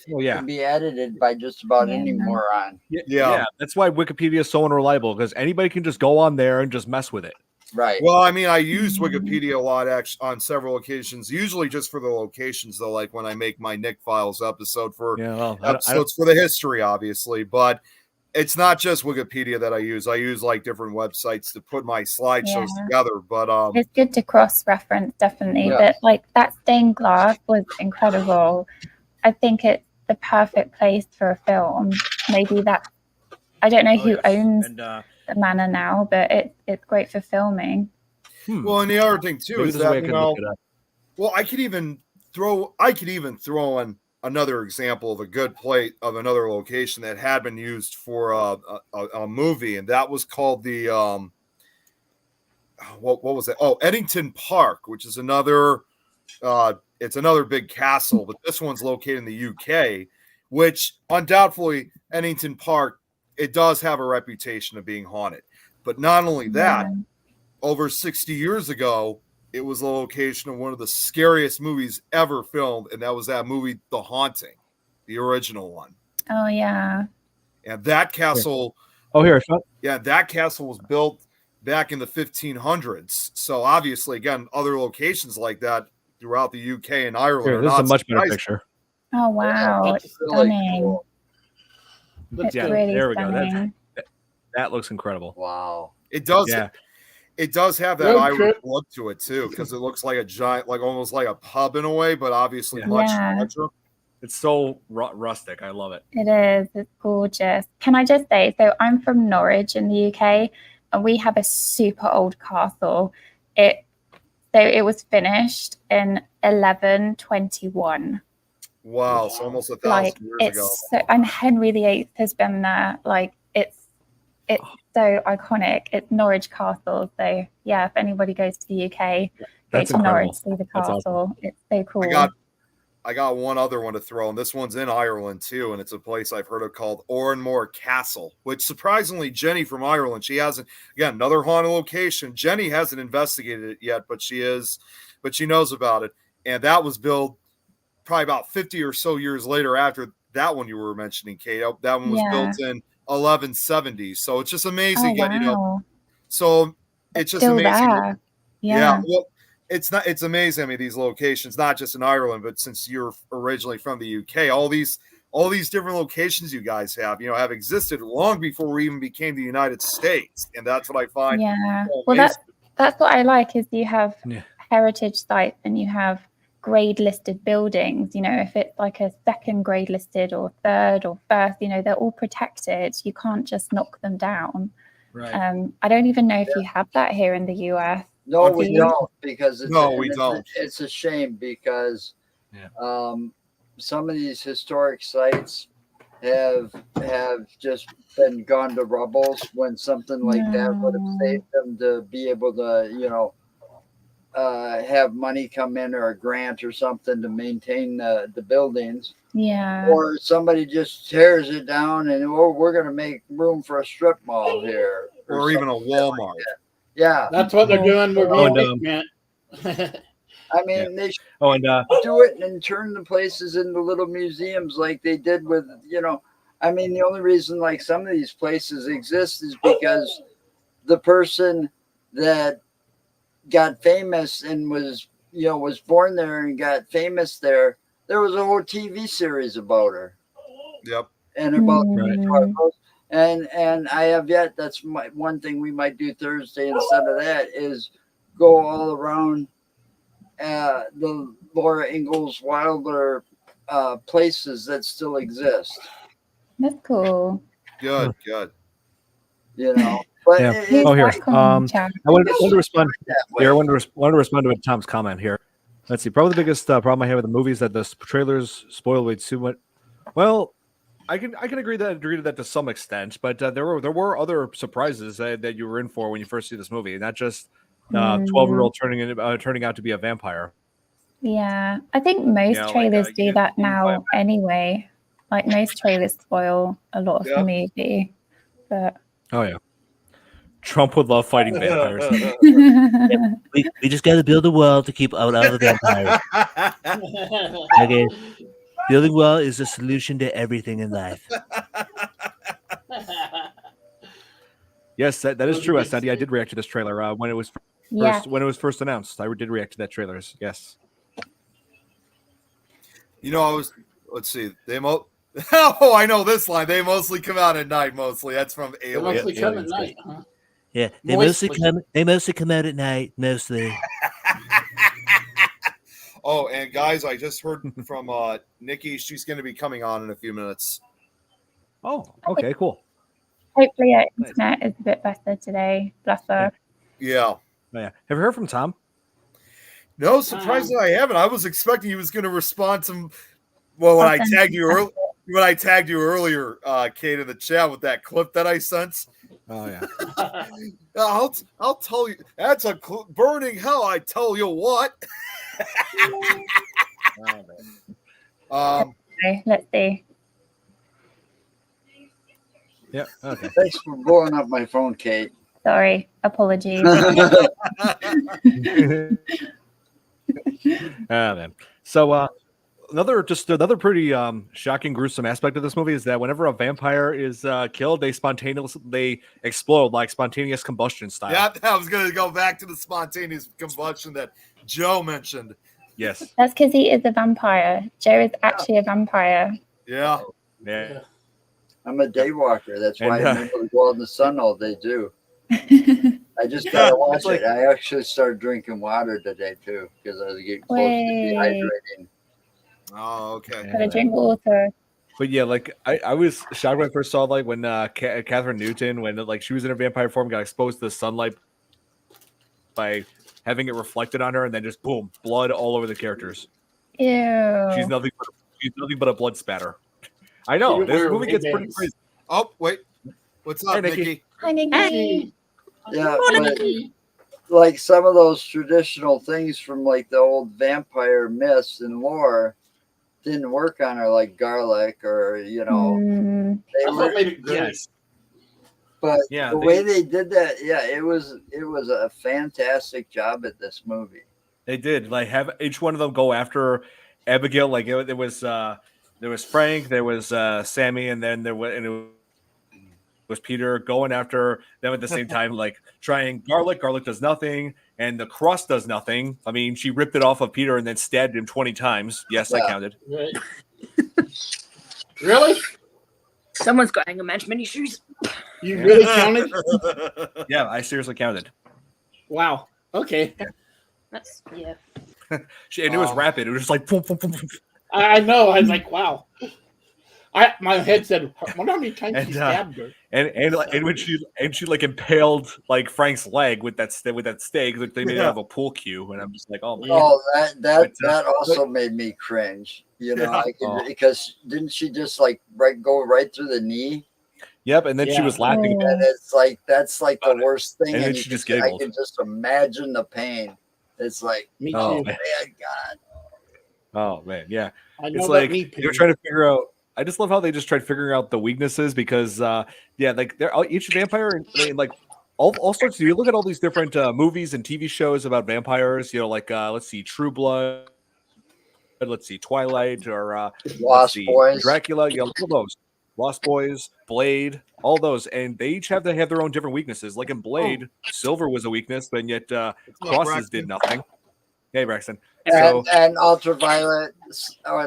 can be edited by just about any Yeah. moron. Yeah. That's why Wikipedia is so unreliable, because anybody can just go on there and just mess with it. Right. Well, I mean, I use Wikipedia a lot on several occasions, usually just for the locations, though, like when I make my Nick Files episode for episodes for the history, obviously. But it's not just Wikipedia that I use. I use like different websites to put my slideshows together. But it's good to cross-reference, definitely. Yeah. But like that stained glass was incredible. I think it's the perfect place for a film. Maybe that, I don't know who owns the manor now, but it's great for filming. Well, and the other thing too Maybe is there's a way I that could look it up. well, I could even throw in another example of a good plate of another location that had been used for a movie, and that was called the what was it? Oh, Eddington Park, which is another it's another big castle, but this one's located in the UK, which undoubtedly Eddington Park, it does have a reputation of being haunted. But not only that, over 60 years ago, it was the location of one of the scariest movies ever filmed, and that was that movie, The Haunting, the original one. Oh yeah. And that castle, that castle was built back in the 1500s. So obviously, again, other locations like that throughout the UK and Ireland. Here, this is a much better picture. Oh wow, That's it's really stunning. cool. It's really there we go. stunning. That looks incredible. Wow. It does. Yeah. It does have that Irish look to it too, because it looks like a giant, like almost like a pub in a way, but obviously much larger. It's so rustic. I love it. It is. It's gorgeous. Can I just say, so I'm from Norwich in the UK, and we have a super old castle. It was finished in 1121. Wow, so almost 1,000 years ago. And Henry VIII has been there. Like it's so iconic. It's Norwich Castle. So yeah, if anybody goes to the UK, go to Norwich, see the castle. Awesome. It's so cool. I got one other one to throw, and this one's in Ireland too, and it's a place I've heard of called Oranmore Castle, which surprisingly, Jenny from Ireland, she hasn't, again, another haunted location. Jenny hasn't investigated it yet, but she knows about it. And that was built probably about 50 or so years later after that one you were mentioning, Kate. That one was built in 1170. So it's just amazing. Oh, wow. So it's just still amazing. There. Yeah. Well, it's amazing. I mean, these locations, not just in Ireland, but since you're originally from the UK, all these different locations you guys have existed long before we even became the United States. And that's what I find. Yeah. Well, that's what I like is you have heritage sites and you have grade listed buildings. If it's like a second grade listed or third or first, they're all protected. You can't just knock them down. Right. I don't even know if you have that here in the US. No, we don't, because we don't. It's a shame because some of these historic sites have just been gone to rubble when something like that would have saved them to be able to, have money come in or a grant or something to maintain the buildings. Yeah. Or somebody just tears it down and we're going to make room for a strip mall here. Or even a Walmart. Like yeah. That's what they're doing with me. I mean, they should do it and turn the places into little museums like they did with, I mean, the only reason like some of these places exist is because the person that got famous and was born there and got famous there was a whole TV series about her. Yep. And about and I have yet, that's one thing we might do Thursday instead of that is go all around the Laura Ingalls Wilder places that still exist. That's cool. Good. But here. I wanted to respond. I wanted to respond to Tom's comment here. Let's see. Probably the biggest problem I have with the movie is that the trailers spoil way too much. Well, I can agree to that to some extent, but there were other surprises that you were in for when you first see this movie, not just 12-year-old turning out to be a vampire. Yeah, I think most Yeah, like, trailers do you- that you now find- anyway. Like most trailers spoil a lot of Yeah. the movie, but Oh yeah, Trump would love fighting vampires. We just got to build a wall to keep out all the vampires. Okay, building wall is the solution to everything in life. Yes, that is true, Sandy. I did react to this trailer when it was yeah, first announced. I did react to that trailer. Yes. Let's see. Oh, I know this line. They mostly come out at night. Mostly, that's from They Alien. mostly come at Aliens. night, huh? Yeah, they Mostly. mostly come out at night, mostly. Oh, and guys, I just heard from Nikki. She's going to be coming on in a few minutes. Oh, okay, cool. hopefully our Nice. internet is a bit better today. Bless her. Yeah. Oh, yeah. Have you heard from Tom? No, surprisingly, I haven't. I was expecting he was going to respond to. Well, when I tagged you earlier, Kate, in the chat with that clip that I sent. Oh yeah. I'll tell you. That's a burning hell. I tell you what. Okay, let's see. Yeah. Okay. Thanks for blowing up my phone, Kate. Sorry, apologies. Then. So another pretty shocking, gruesome aspect of this movie is that whenever a vampire is killed, they explode like spontaneous combustion style. Yeah, I was going to go back to the spontaneous combustion that Joe mentioned. Yes. That's because he is a vampire. Joe is actually a vampire. Yeah. Yeah. I'm a day walker. That's why And, I'm able to go out in the sun all day too. I just gotta watch it's like- it. I actually started drinking water today too because I was getting close Wait. to dehydrating. Oh, okay. Gotta drink water. But yeah, like I was shocked when I first saw like when Catherine Newton, when like she was in her vampire form, got exposed to the sunlight by having it reflected on her, and then just boom, blood all over the characters. Ew. She's nothing but a blood spatter. I know She this wear movie gets pretty Ray-Bans. crazy. Oh, wait. What's up, Hey, Nikki. Nikki? Hi, Nikki. Yeah, but like some of those traditional things from like the old vampire myths and lore didn't work on her, like garlic or Hmm. they I thought were. maybe great. Yes. But Yeah, the way they did that, yeah, it was a fantastic job at this movie. They did like have each one of them go after Abigail. Like there was Frank, there was Sammy, and then there was Peter going after them at the same time, like trying garlic. Garlic does nothing, and the crust does nothing. I mean, she ripped it off of Peter and then stabbed him 20 times. Yes, I Yeah. counted. Right. Really? Someone's got anger management issues. You really counted? Yeah, I seriously counted. Wow. Okay. That's yeah. And it was rapid. It was just like boom, boom, boom, boom. I know. I was like, wow. My head said, I wonder how many times And, he stabbed her. And when she like impaled like Frank's leg with that stake, like they made it out of a pool cue, and I'm just like, oh my god. Oh, that But, also made me cringe. You know, Yeah. I could, Oh. because didn't she just like go right through the knee? Yep, and then she Yeah. was laughing. And it's like that's like the worst thing. And then you she just I giggled. can just imagine the pain. It's like, Me too. Oh, oh man. man, God. Oh man, yeah. I know It's that like knee they're pain. trying to figure out. I just love how they just tried figuring out the weaknesses because, yeah, like they're each vampire and like all sorts. You look at all these different movies and TV shows about vampires. You know, like let's see, True Blood. Let's see, Twilight or let's Lost see, Boys. Dracula. You know, all those. Lost Boys, Blade, all those, and they each have their own different weaknesses. Like in Blade, silver was a weakness, but yet crosses Braxton? did nothing. Hey, Braxton. So And ultraviolet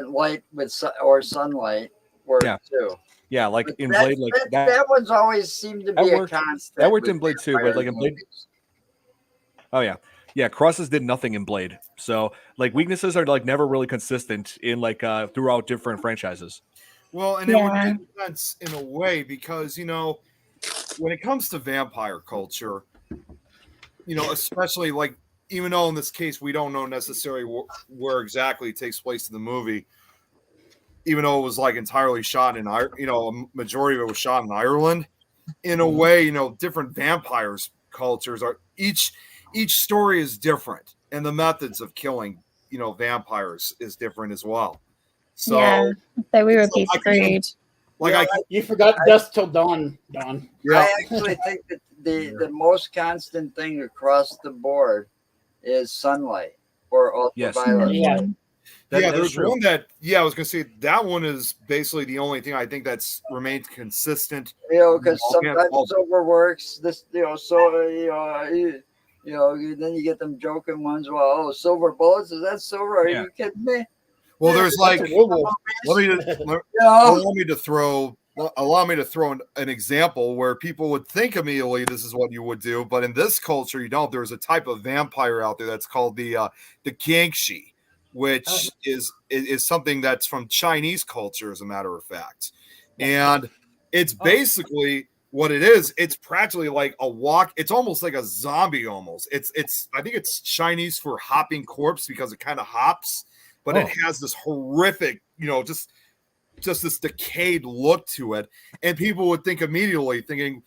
light with or sunlight worked Yeah. too. yeah, like But in that- Blade, like that one's always seemed to that be a worked- constant. that worked with in Blade too, but, vampire like, in Blade- movies. Oh yeah, crosses did nothing in Blade. So like weaknesses are like never really consistent in like throughout different franchises. Well, and it would Yeah. make sense in a way because, you know, when it comes to vampire culture, you know, especially like, even though in this case we don't know necessarily where exactly it takes place in the movie, even though it was like entirely shot in Ireland, you know, a majority of it was shot in Ireland. In a way, you know, different vampires cultures are each each story is different, and the methods of killing, vampires is different as well. So, yeah. So we were it's like, I couldn't- screwed. You forgot Dusk Till Dawn, Don. Yeah. I actually think that the most constant thing across the board is sunlight or ultraviolet Yeah. light. There's one that I was gonna say that one is basically the only thing I think that's remained consistent. Because sometimes silver works. This, then you get them joking ones. Well, silver bullets, is that silver? Are you kidding me? Well, there's like, allow me to throw an example where people would think immediately this is what you would do, but in this culture you don't. There's a type of vampire out there that's called the Gangshi, which is something that's from Chinese culture, as a matter of fact, and it's basically what it is. It's practically like a walk. It's almost like a zombie. Almost. It's. I think it's Chinese for hopping corpse because it kind of hops, but it has this horrific, just this decayed look to it, and people would think immediately, thinking,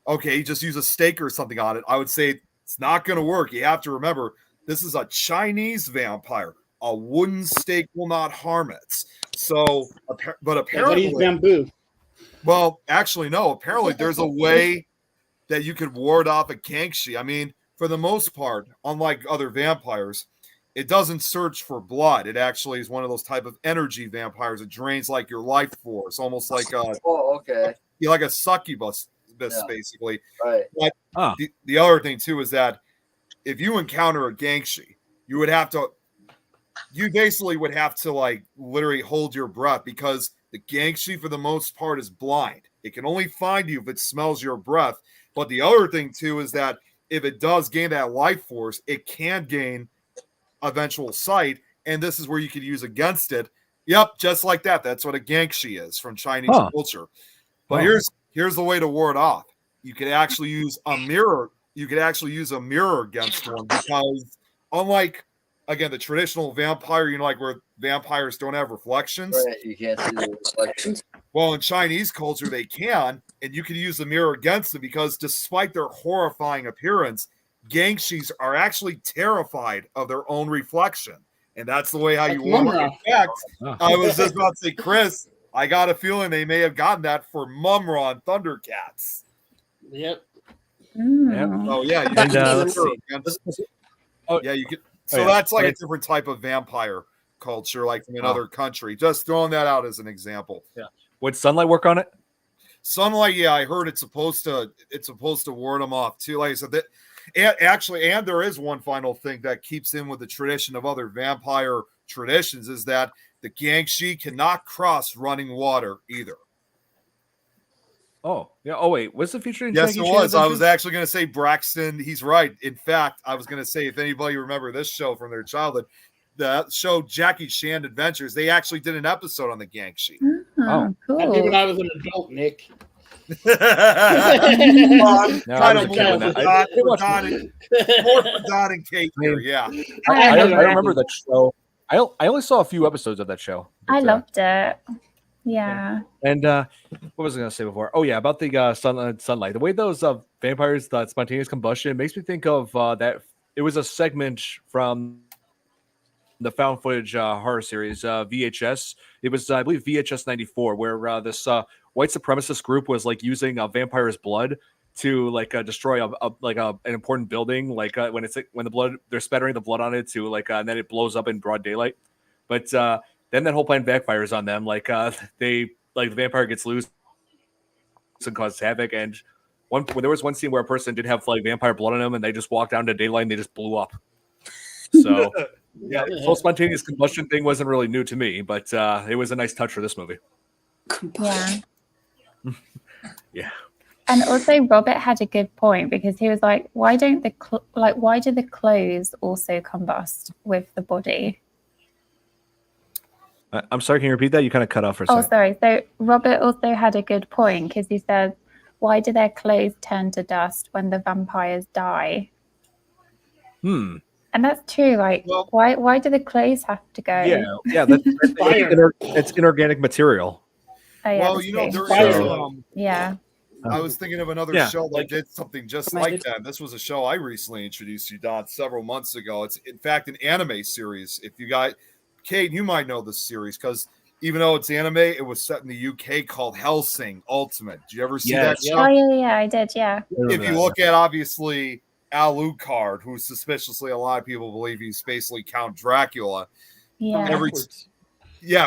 okay, just use a stake or something on it. I would say it's not going to work. You have to remember, this is a Chinese vampire. A wooden stake will not harm it. So, but apparently, bamboo. Well, actually, no. Apparently, there's a way that you could ward off a Gangshi. I mean, for the most part, unlike other vampires, it doesn't search for blood. It actually is one of those type of energy vampires. It drains like your life force, almost like like a succubus, basically. Right. But the other thing too is that if you encounter a Gangshi, you basically would have to like literally hold your breath, because the Gangshi for the most part is blind. It can only find you if it smells your breath. But the other thing too is that if it does gain that life force, it can gain eventual sight, and this is where you could use against it. Yep, just like that. That's what a Gangshi is from Chinese culture. But here's the way to ward off. You could actually use a mirror. You could actually use a mirror against one, because unlike, again, the traditional vampire, like where vampires don't have reflections. Right, you can't see the reflections. Well, in Chinese culture, they can, and you can use the mirror against them, because despite their horrifying appearance, Gangshis are actually terrified of their own reflection, and that's the way how you ward off. In fact, I was just about to say, Chris, I got a feeling they may have gotten that for Mumra on Thundercats. Yep. Oh yeah. You could. So that's like a different type of vampire culture, like from another country. Just throwing that out as an example. Yeah. Would sunlight work on it? Sunlight, yeah, I heard it's supposed to ward them off too. Like I said, and there is one final thing that keeps in with the tradition of other vampire traditions, is that the Gangshi cannot cross running water either. Oh, yeah. Oh, wait. Was the feature in Yes, Shaggy it was. Chan I was actually going to say Braxton. He's right. In fact, I was going to say, if anybody remember this show from their childhood, the show Jackie Chan Adventures, they actually did an episode on the Gangshi. Oh, cool. I did when I was an adult, Nick. More for Don and Kate here, yeah. I remember that show. I only saw a few episodes of that show. I loved it. Yeah. And what was I going to say before? Oh, yeah, about the sunlight. The way those vampires, that spontaneous combustion, makes me think of that. It was a segment from the found footage horror series, VHS. It was, I believe, VHS 94, where this white supremacist group was like using a vampire's blood to like destroy an important building, like when they're spattering the blood on it to and then it blows up in broad daylight. But then that whole plan backfires on them. The vampire gets loose and causes havoc. And there was one scene where a person did have vampire blood on them, and they just walked down to daylight and they just blew up. So yeah, the whole spontaneous combustion thing wasn't really new to me, but it was a nice touch for this movie. Yeah. Yeah. And also, Robert had a good point, because he was like, "Why don't why do the clothes also combust with the body?" I'm sorry, can you repeat that? You kind of cut off for a second. Oh, sorry. So Robert also had a good point, because he says, "Why do their clothes turn to dust when the vampires die?" And that's true. Why do the clothes have to go? Yeah. It's inorganic material. Oh, yeah, well, there is yeah. I was thinking of another Yeah, show that did something just like that. This was a show I recently introduced you, Don, several months ago. It's in fact an anime series. If you guys, Kate, you might know this series because even though it's anime, it was set in the UK called Hellsing Ultimate. Did you ever see that show? Oh yeah, I did. Yeah. If you look at obviously Alucard, who suspiciously a lot of people believe he's basically Count Dracula. Yeah.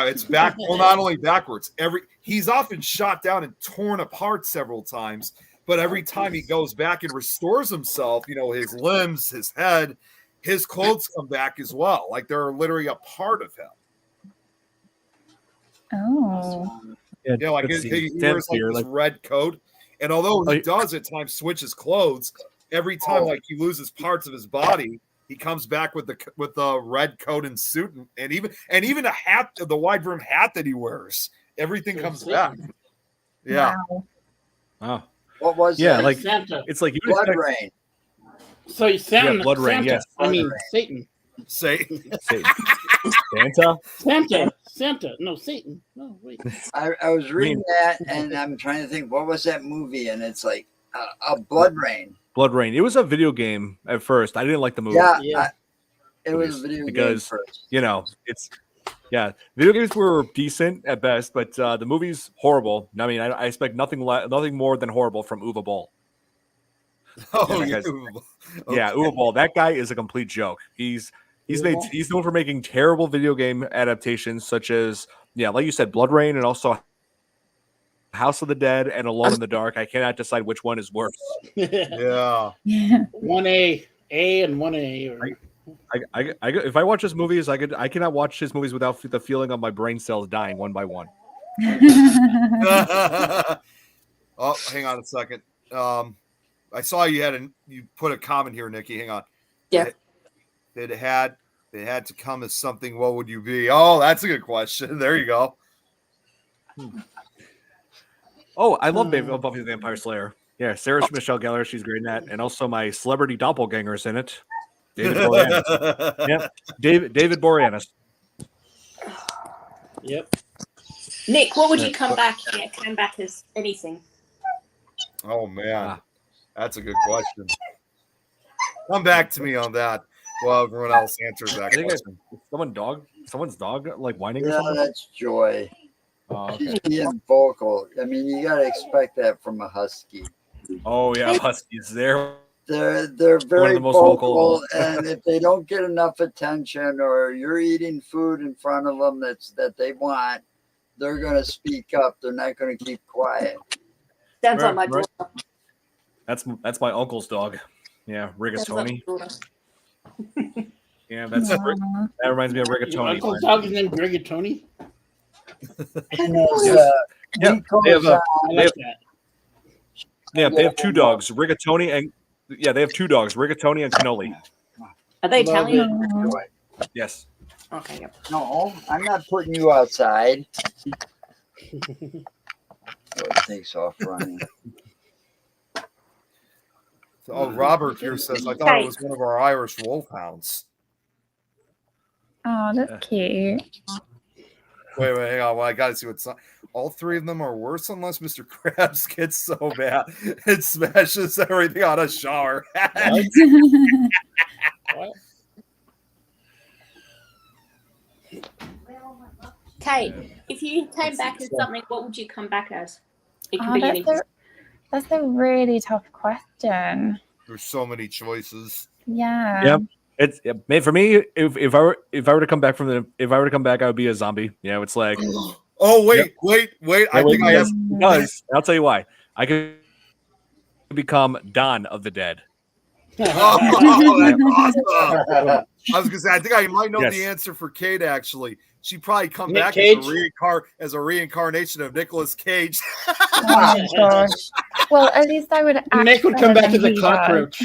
It's back. Well, not only backwards. He's often shot down and torn apart several times, but every time he goes back and restores himself, his limbs, his head, his clothes come back as well. Like they're literally a part of him. Oh. Yeah, like he wears like this red coat, and although he does at times switch his clothes, every time like he loses parts of his body, he comes back with the red coat and suit, and even a hat, the wide brim hat that he wears. Everything comes back. Yeah. Wow. What was that? like Santa. It's like Blood Rain. So he's Santa. Blood Rain, Santa. yes. I mean Satan. Satan. Santa. No, Satan. No, wait. I was reading that, and I'm trying to think, what was that movie? And it's like a Blood Rain. Blood Rain. It was a video game at first. I didn't like the movie. It was a video because, game first. video games were decent at best, but the movie's horrible. I mean, I expect nothing more than horrible from Uwe Boll. Uwe Boll. That guy is a complete joke. He's known for making terrible video game adaptations, such as like you said, Blood Rain, and also House of the Dead and Alone in the Dark. I cannot decide which one is worse. Yeah. 1A, and 1A. If I watch his movies, I cannot watch his movies without the feeling of my brain cells dying one by one. Oh, hang on a second. I saw you put a comment here, Nikki. Hang on. Yeah. It had to come as something. What would you be? Oh, that's a good question. There you go. Oh, I love Buffy the Vampire Slayer. Yeah, Sarah Michelle Gellar, she's great in that, and also my celebrity doppelganger's in it. David Boreanaz. David Boreanaz. Yep. Nick, what would you come back as anything? Oh man, that's a good question. Come back to me on that. Well, everyone else answers that question. Someone's dog like whining or something? That's Joy. Oh, okay. She's being vocal. I mean, you gotta expect that from a husky. Oh yeah, huskies. They're very the most vocal, and if they don't get enough attention, or you're eating food in front of them that they want, they're gonna speak up. They're not gonna keep quiet. Sounds like my daughter. That's my uncle's dog. Yeah, Rigatoni. Yeah, that reminds me of Rigatoni. Your uncle's dog is named Rigatoni? They have two dogs, Rigatoni and Rigatoni and Cannoli. Are they Italian? Yes. Okay. Yep. No, I'm not putting you outside. It takes off running. Oh, Robert here says, I thought it was one of our Irish wolfhounds. Oh, that's cute. Wait, hang on. Well, I got to see what's all three of them are worse unless Mr. Krabs gets so bad it smashes everything on a shower. What? Kate, if you came back as something, what would you come back as? It could Oh, be anything. that's a really tough question. There's so many choices. Yeah. Yep. It's for me. If I were to come back I would be a zombie. It's like. Oh wait. I think I have. Because I'll tell you why. I could become Dawn of the Dead. Oh, that's awesome. I was gonna say I think I might know Yes. the answer for Kate. Actually, she'd probably come Nick back Cage? as a reincarnation of Nicolas Cage. Oh my gosh. Well, at least I would. act Nick would come better back as than a he cockroach.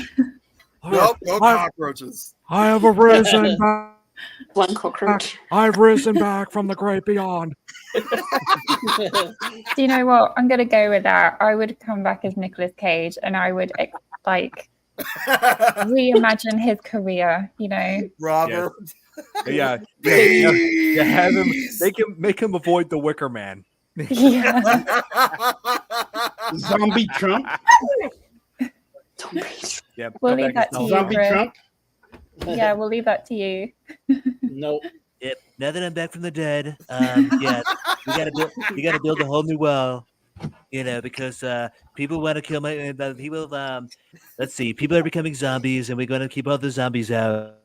Nope, no cockroaches. I have risen back. One cockroach. I've risen back from the great beyond. does. Do you know what? I'm going to go with that. I would come back as Nicolas Cage, and I would reimagine his career. Robert. Yeah. Have him make him avoid the Wicker Man. Yeah. Zombie Trump. Yeah, We'll come leave back that to and you, Zombie Chris. Trump. Yeah, we'll leave that to you. Nope. Yep. Now that I'm back from the dead, yeah, we gotta build a whole new wall. You know, because people want to kill my people. Let's see, people are becoming zombies, and we're gonna keep all the zombies out.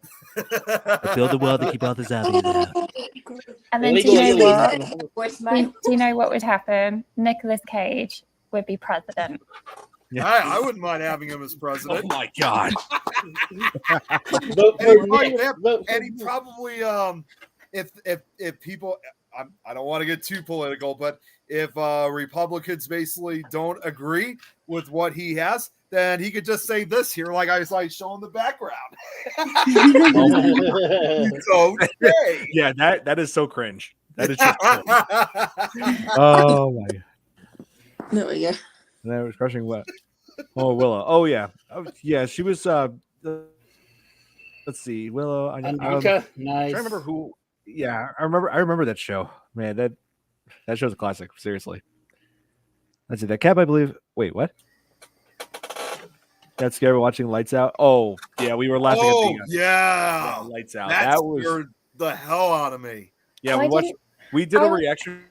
Build a wall to keep all the zombies out. And then do Illegal you know aliens. what? Do you know what would happen? Nicolas Cage would be president. I wouldn't mind having him as Oh president. my god. Vote And for he probably, Nick. Vote for and he Nick. probably if people I don't want to get too political, but if Republicans basically don't agree with what he has, then he could just say this here, like I was like showing the background. So okay. Yeah, that is so cringe. That is just cringe. Oh my god. No, yeah. And I was crushing what? Oh, Willow. Oh yeah. Oh, yeah, she was let's see, Willow. Anka, trying nice. to remember who. Yeah, I remember that show. Man, that show's a classic. Seriously. Let's see, that cap, I believe. Wait, what? That scary watching Lights Out. Oh, yeah, we were laughing Oh at the yeah. Lights Out. That That was scared the hell out of me. yeah. I We watched. didn't- We did a I- reaction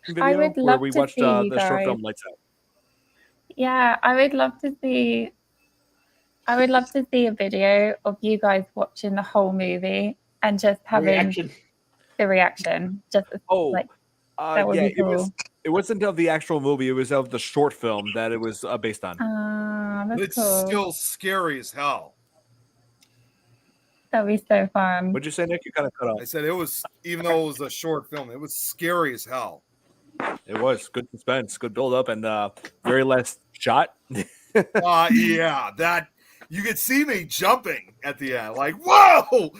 video I would where love we to watched see you the short guys. film Lights Out. Yeah, I would love to see. I would love to see a video of you guys watching the whole movie and just having Reaction. the reaction. Just Oh, like that would yeah, be cool. it wasn't of the actual movie. It was of the short film that it was based on. That's It's cool. still scary as hell. That'd be so fun. What'd you say, Nick? You kind of cut I off. said it was, even though it was a short film, it was scary as hell. It was good suspense, good build up, and very last shot. Yeah, that you could see me jumping at the end, like whoa.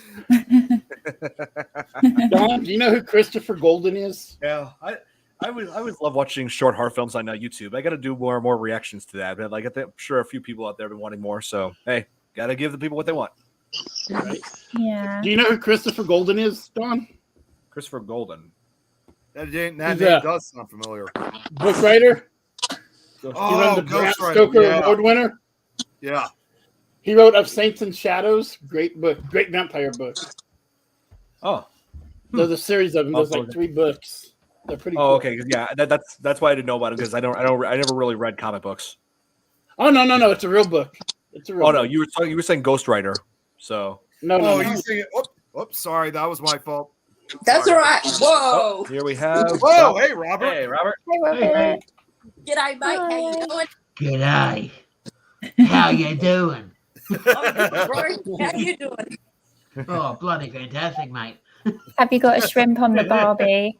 Don, do you know who Christopher Golden is? Yeah, I always love watching short horror films on YouTube. I got to do more reactions to that, but like I'm sure a few people out there have been wanting more. So hey, got to give the people what they want. Right. Yeah. Do you know who Christopher Golden is, Don? Christopher Golden. That name He's does sound familiar. Book writer. He won Oh, the Bram Ghostwriter, Stoker yeah. Award winner. Yeah. He wrote Of Saints and Shadows. Great book. Great vampire book. Oh, There's a series of them. There's like Okay. 3 books. They're pretty cool. oh, okay, yeah, that's why I didn't know about it because I never really read comic books. Oh no! It's a real book. It's a real. Oh no, book. you were saying Ghostwriter, so No. Oh, you see, oops, sorry, that was my fault. That's all right. oh, Whoa. here we have. Whoa, hey, Robert. Hey, Robert. Hey, Robert. Hey, G'day, mate. How you Hi. doing? G'day. How you doing? I'm good, bro. How you doing? Oh, bloody fantastic, mate. Have you got a shrimp on the Barbie?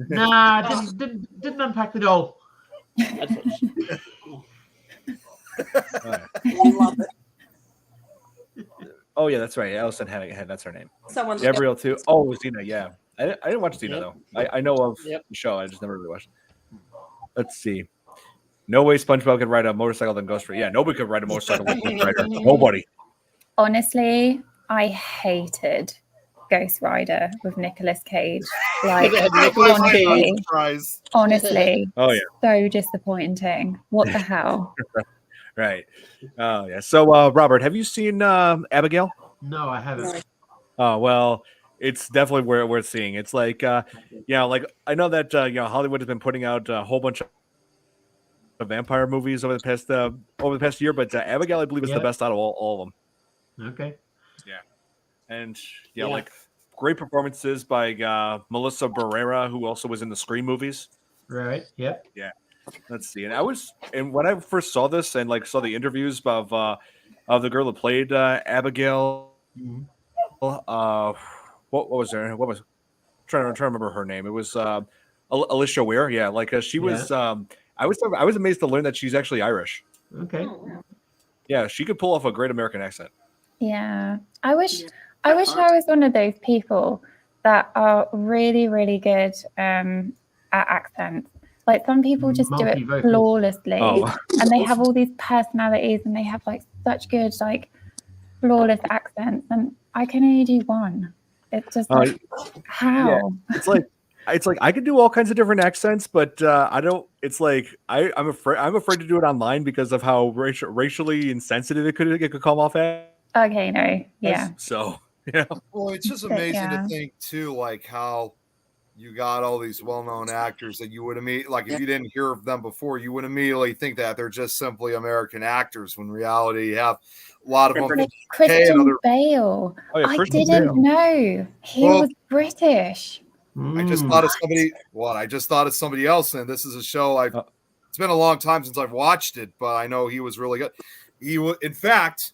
Nah, didn't unpack it all. That's what I love it. Oh yeah, that's right. Allison had that's her name. Someone Gabrielle too. Oh, it was Dina. Yeah, I didn't watch Dina Yep. though. I know of Yep. the show. I just never really watched it. Let's see. No way SpongeBob could ride a motorcycle than Ghost Rider. Yeah, nobody could ride a motorcycle than Ghost Rider. Nobody. Honestly, I hated Ghost Rider with Nicolas Cage. Like, It had Nicolas honestly, Surprise. honestly, Oh yeah, so disappointing. What the hell? right. Oh yeah. So Robert, have you seen Abigail? No, I haven't. Oh well, it's definitely worth seeing. It's like like I know that Hollywood has been putting out a whole bunch of vampire movies over the past year, but Abigail I believe is the Yep. best out of all of them. Okay. And Yeah. like great performances by Melissa Barrera, who also was in the Scream movies. Right. Yep. Let's see. And when I first saw this and like saw the interviews of the girl that played Abigail, Mhm. what was her? What was trying to remember her name? It was Alicia Weir. Yeah, like she was. I was amazed to learn that she's actually Irish. Okay. Oh, Yeah, she could pull off a great American accent. Yeah. I wish I was one of those people that are really, really good at accents. Like some people just do it Multi-vocal. flawlessly. Oh. And they have all these personalities and they have like such good, like flawless accents. And I can only do one. It's just like, how? It's like it's like I can do all kinds of different accents, but I don't. It's like I'm afraid to do it online because of how racially insensitive it could come off as. Okay, no, yeah. So yeah. Well, it's just But, amazing yeah. to think too, like how you got all these well-known actors that you would immediately, like, if you didn't hear of them before, you would immediately think that they're just simply American actors. When in reality, you have a lot of them. Like Christian Bale. Oh, yeah, I Christian didn't Bale. know he was British. I just thought of somebody. Well, I just thought of somebody else, and this is a show I've. It's been a long time since I've watched it, but I know he was really good. He was, in fact,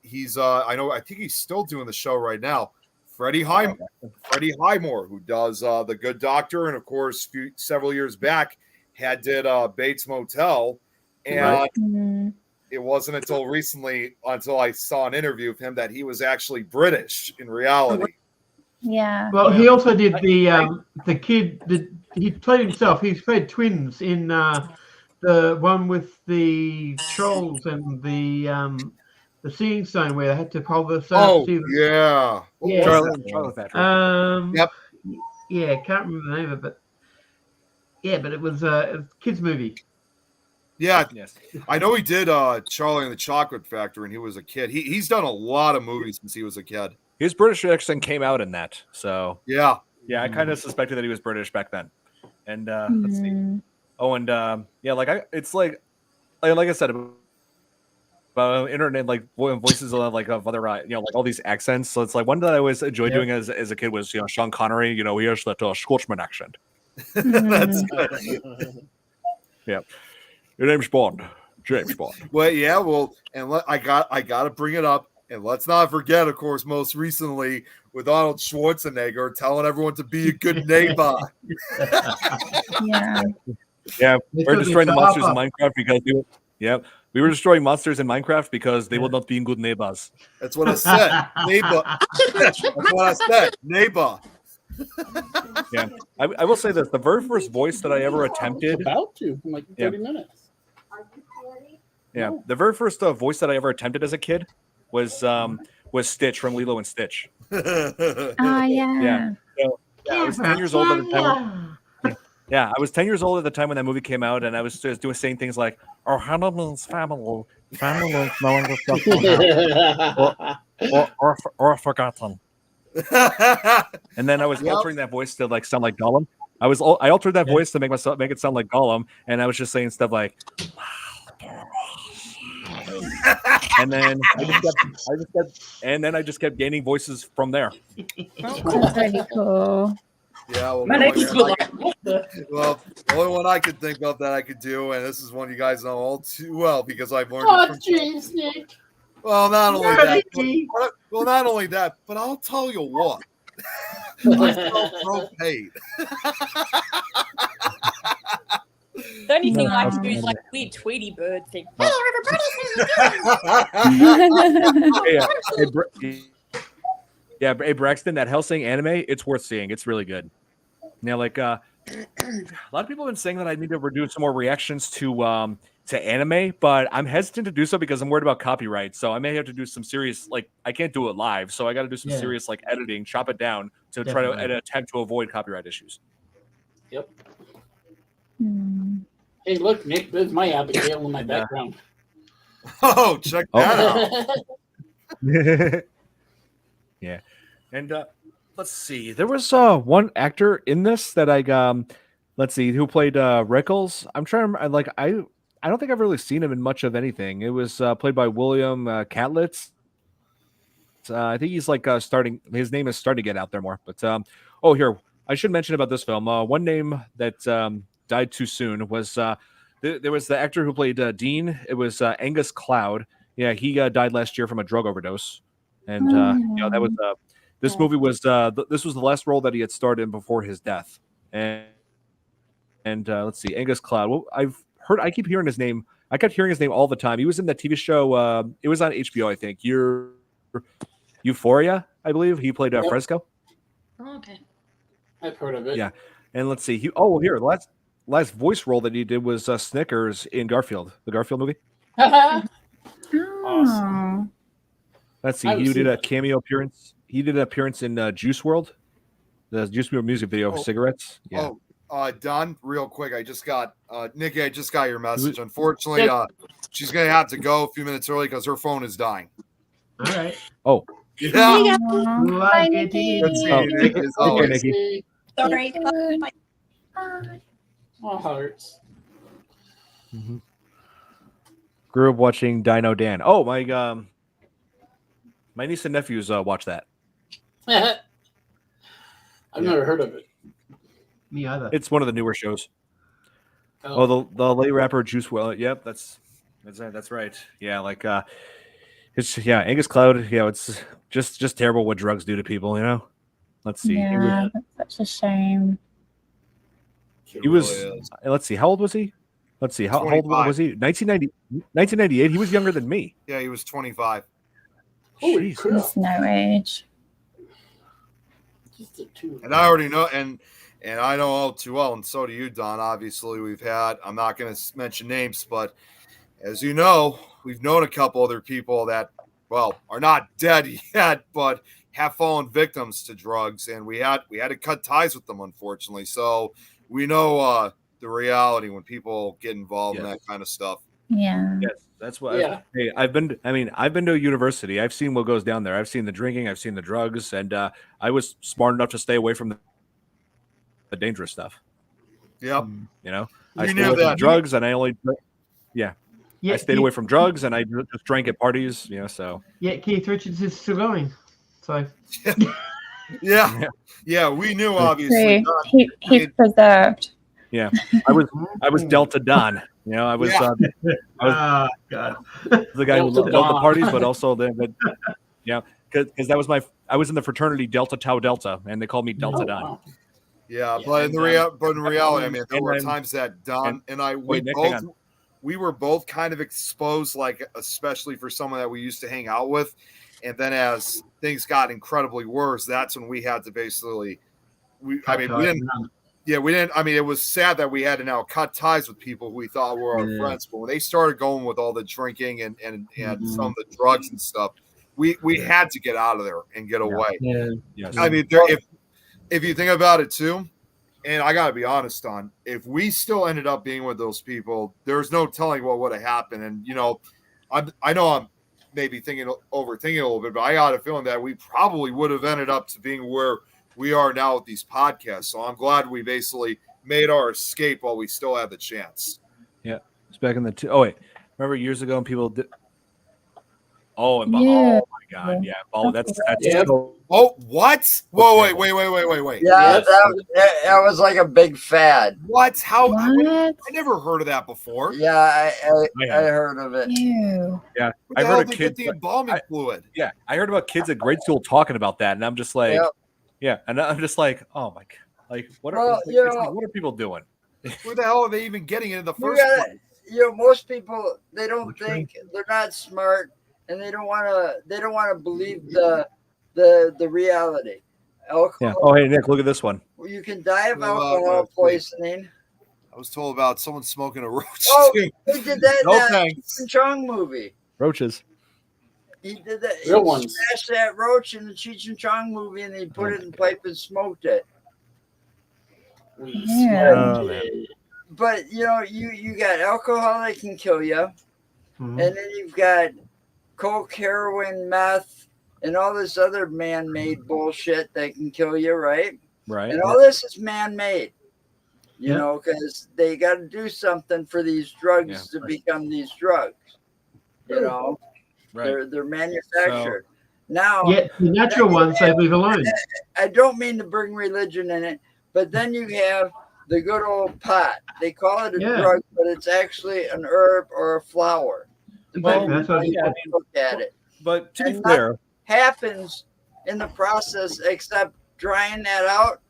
he's. I think he's still doing the show right now. Freddie Highmore, who does The Good Doctor, and of course, several years back did Bates Motel, and it wasn't until recently, until I saw an interview of him, that he was actually British in reality. Yeah. Well, he also did the kid. He played himself. He's played twins in the one with the trolls and the Seeing Stone, where they had to hold the Oh, see yeah. Charlotte Thatcher. Yep. Yeah, can't remember the name of it. Yeah, but it was a kids movie. Yeah, yes. I know he did Charlie and the Chocolate Factory, and he was a kid. He's done a lot of movies since he was a kid. His British accent came out in that, so yeah. I kind of suspected that he was British back then. And let's see. Oh, and it's like I said about internet, like voices of other like all these accents. So it's like one that I always enjoyed doing as a kid was Sean Connery. He has that Scotsman accent. That's yeah. Your name's Bond, James Bond. Well, yeah, and I got to bring it up, and let's not forget, of course, most recently with Arnold Schwarzenegger telling everyone to be a good neighbor. Yeah, we're destroying the monsters in Minecraft because we were destroying monsters in Minecraft because they will not be good neighbors. That's what I said, neighbor. That's what I said, neighbor. Yeah, I will say this: the very first voice that I ever attempted, about to in like 30 minutes. Yeah, the very first voice that I ever attempted as a kid was Stitch from Lilo and Stitch. Oh yeah. So, I was 10 years old at the time. Yeah, I was 10 years old at the time when that movie came out, and I was just saying things like, "Oh, Hannibal's family knowing the stuff or forgotten." And then I was altering that voice to sound like Gollum. I altered that voice to make it sound like Gollum, and I was just saying stuff like, and then I just kept gaining voices from there. That's really cool. Yeah, well, the only one I could think of that I could do, and this is one you guys know all too well because I've learned it from jeez, Nick. Well, not only that, but I'll tell you what. I felt pro-paid. The only thing I do is like weird Tweety Bird thing. Hey, Braxton, that Hellsing anime, it's worth seeing. It's really good. Now, a lot of people have been saying that I need to do some more reactions to anime, but I'm hesitant to do so because I'm worried about copyright. So I may have to do some serious, I can't do it live, so I got to do some serious editing, chop it down to try to attempt to avoid copyright issues. Yep. Hey, look, Nick, there's my Abigail in my background. Oh, check that out. Yeah. And let's see. There was one actor in this that let's see, who played Rickles. I'm trying to I don't think I've really seen him in much of anything. It was played by William Catlett. I think he's starting. His name is starting to get out there more. But here I should mention about this film. One name that died too soon was there was the actor who played Dean. It was Angus Cloud. Yeah, he died last year from a drug overdose. And that was this movie was this was the last role that he had starred in before his death. And let's see, Angus Cloud. Well, I keep hearing his name. I kept hearing his name all the time. He was in that TV show. It was on HBO, I think. Euphoria, I believe. He played Fresco. Oh, okay. I've heard of it. Yeah, and let's see. The last voice role that he did was Snickers in Garfield, the Garfield movie. Awesome. Let's see. He did a cameo appearance. He did an appearance in Juice WRLD, The Juice WRLD music video for cigarettes. Yeah. Don, real quick, I just got Nikki. I just got your message. Unfortunately, she's gonna have to go a few minutes early because her phone is dying. All right. Oh. Yeah. Bye, Nikki. Good seeing you, Nikki. As always. Nikki. Sorry. Oh, hearts. Mm-hmm. Grew up watching Dino Dan. Oh, my niece and nephews watch that. I've never heard of it. Me either. It's one of the newer shows. Oh, the late rapper Juice WRLD. Yep, that's right. Yeah, like it's Angus Cloud. Yeah, it's just terrible what drugs do to people. You know. Let's see. Yeah, that's such a shame. He was. Let's see. How old was he? Let's see. How old was he? 1998. He was younger than me. Yeah, he was 25. Holy crap. There's no age. And I already know, and I know all too well, and so do you, Don. Obviously, we've had. I'm not going to mention names, but as you know, we've known a couple other people that, well, are not dead yet, but have fallen victims to drugs, and we had to cut ties with them, unfortunately. So we know the reality when people get involved in that kind of stuff. Yeah. Yes, that's what. Hey, I've been to a university. I've seen what goes down there. I've seen the drinking. I've seen the drugs, and I was smart enough to stay away from the dangerous stuff. Yep. You know, You I stayed knew away from that. drugs, and I only. Yeah. Yeah, I stayed away from drugs, and I just drank at parties. You know, so. Yeah, Keith Richards is still going. So. Yeah, we knew obviously. He's preserved. Yeah, I was Delta Don. You know, I was God. the guy who loved the parties, but also because I was in the fraternity Delta Tau Delta, and they called me Delta Don. Wow. Yeah, but in reality, I mean, there were times that Don and I we were both kind of exposed, like especially for someone that we used to hang out with, and then as things got incredibly worse, that's when we had to basically we didn't. I mean, it was sad that we had to now cut ties with people who we thought were our friends. But when they started going with all the drinking and some of the drugs and stuff, we had to get out of there and get away. Yeah. Yes. I mean, if you think about it too, and I got to be honest, Don, if we still ended up being with those people, there's no telling what would have happened. And, you know, I know I'm maybe overthinking a little bit, but I got a feeling that we probably would have ended up to being where we are now with these podcasts. So I'm glad we basically made our escape while we still had the chance. Yeah. It's back in the remember years ago when people did oh my God, yeah. Oh, that's so... Oh, what? Whoa, wait. Yeah, that was like a big fad. What? How? I never heard of that before. Yeah, I heard of it. Ew. Yeah, I heard of kids. The embalming fluid. Yeah, I heard about kids at grade school talking about that, and I'm just like, yeah, and I'm just like, oh my God, like what are people doing? Where the hell are they even getting it in the first place? You know, most people they don't think they're not smart, and they don't want to believe the reality. Alcohol, yeah. Oh, hey Nick, look at this one. You can die of alcohol poisoning. I was told about someone smoking a roach. Oh, too. he did that in that thanks. Cheech and Chong movie. Roaches. He did that. Real he ones. smashed that roach in the Cheech and Chong movie, and he put it in pipe and smoked it. Yeah. But you know, you got alcohol that can kill you, and then you've got coke, heroin, meth, and all this other man-made bullshit that can kill you, right? Right. And all this is man-made, you know, because they got to do something for these drugs to become these drugs. You know, they're manufactured. Now, the natural ones they leave alone. I don't mean to bring religion in it, but then you have the good old pot. They call it a drug, but it's actually an herb or a flower. That's what look at it. But to be fair, happens in the process except drying that out,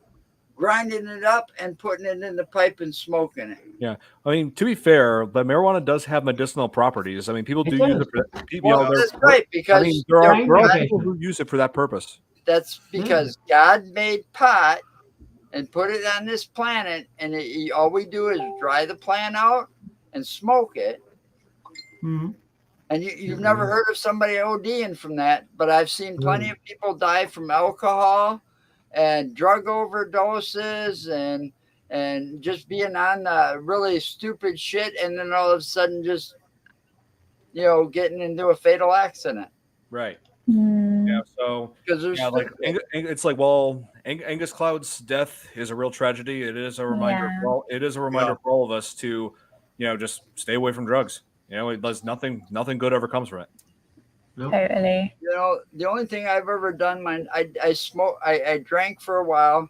grinding it up, and putting it in the pipe and smoking it. Yeah, I mean, to be fair, but marijuana does have medicinal properties. I mean, people do use it for people. That's right, because I mean, there are people who use it for that purpose. That's because God made pot and put it on this planet, and all we do is dry the plant out and smoke it. And you've never heard of somebody ODing from that, but I've seen plenty of people die from alcohol drug overdoses and just being on really stupid shit, and then all of a sudden just getting into a fatal accident. Right. Mm. Yeah. So Because yeah, like it's like, well, Angus Cloud's death is a real tragedy. It is a reminder. Yeah. Well, it is a reminder for all of us to, just stay away from drugs. It does nothing good ever comes from it. Nope. Totally. The only thing I've ever done, I smoked, I drank for a while,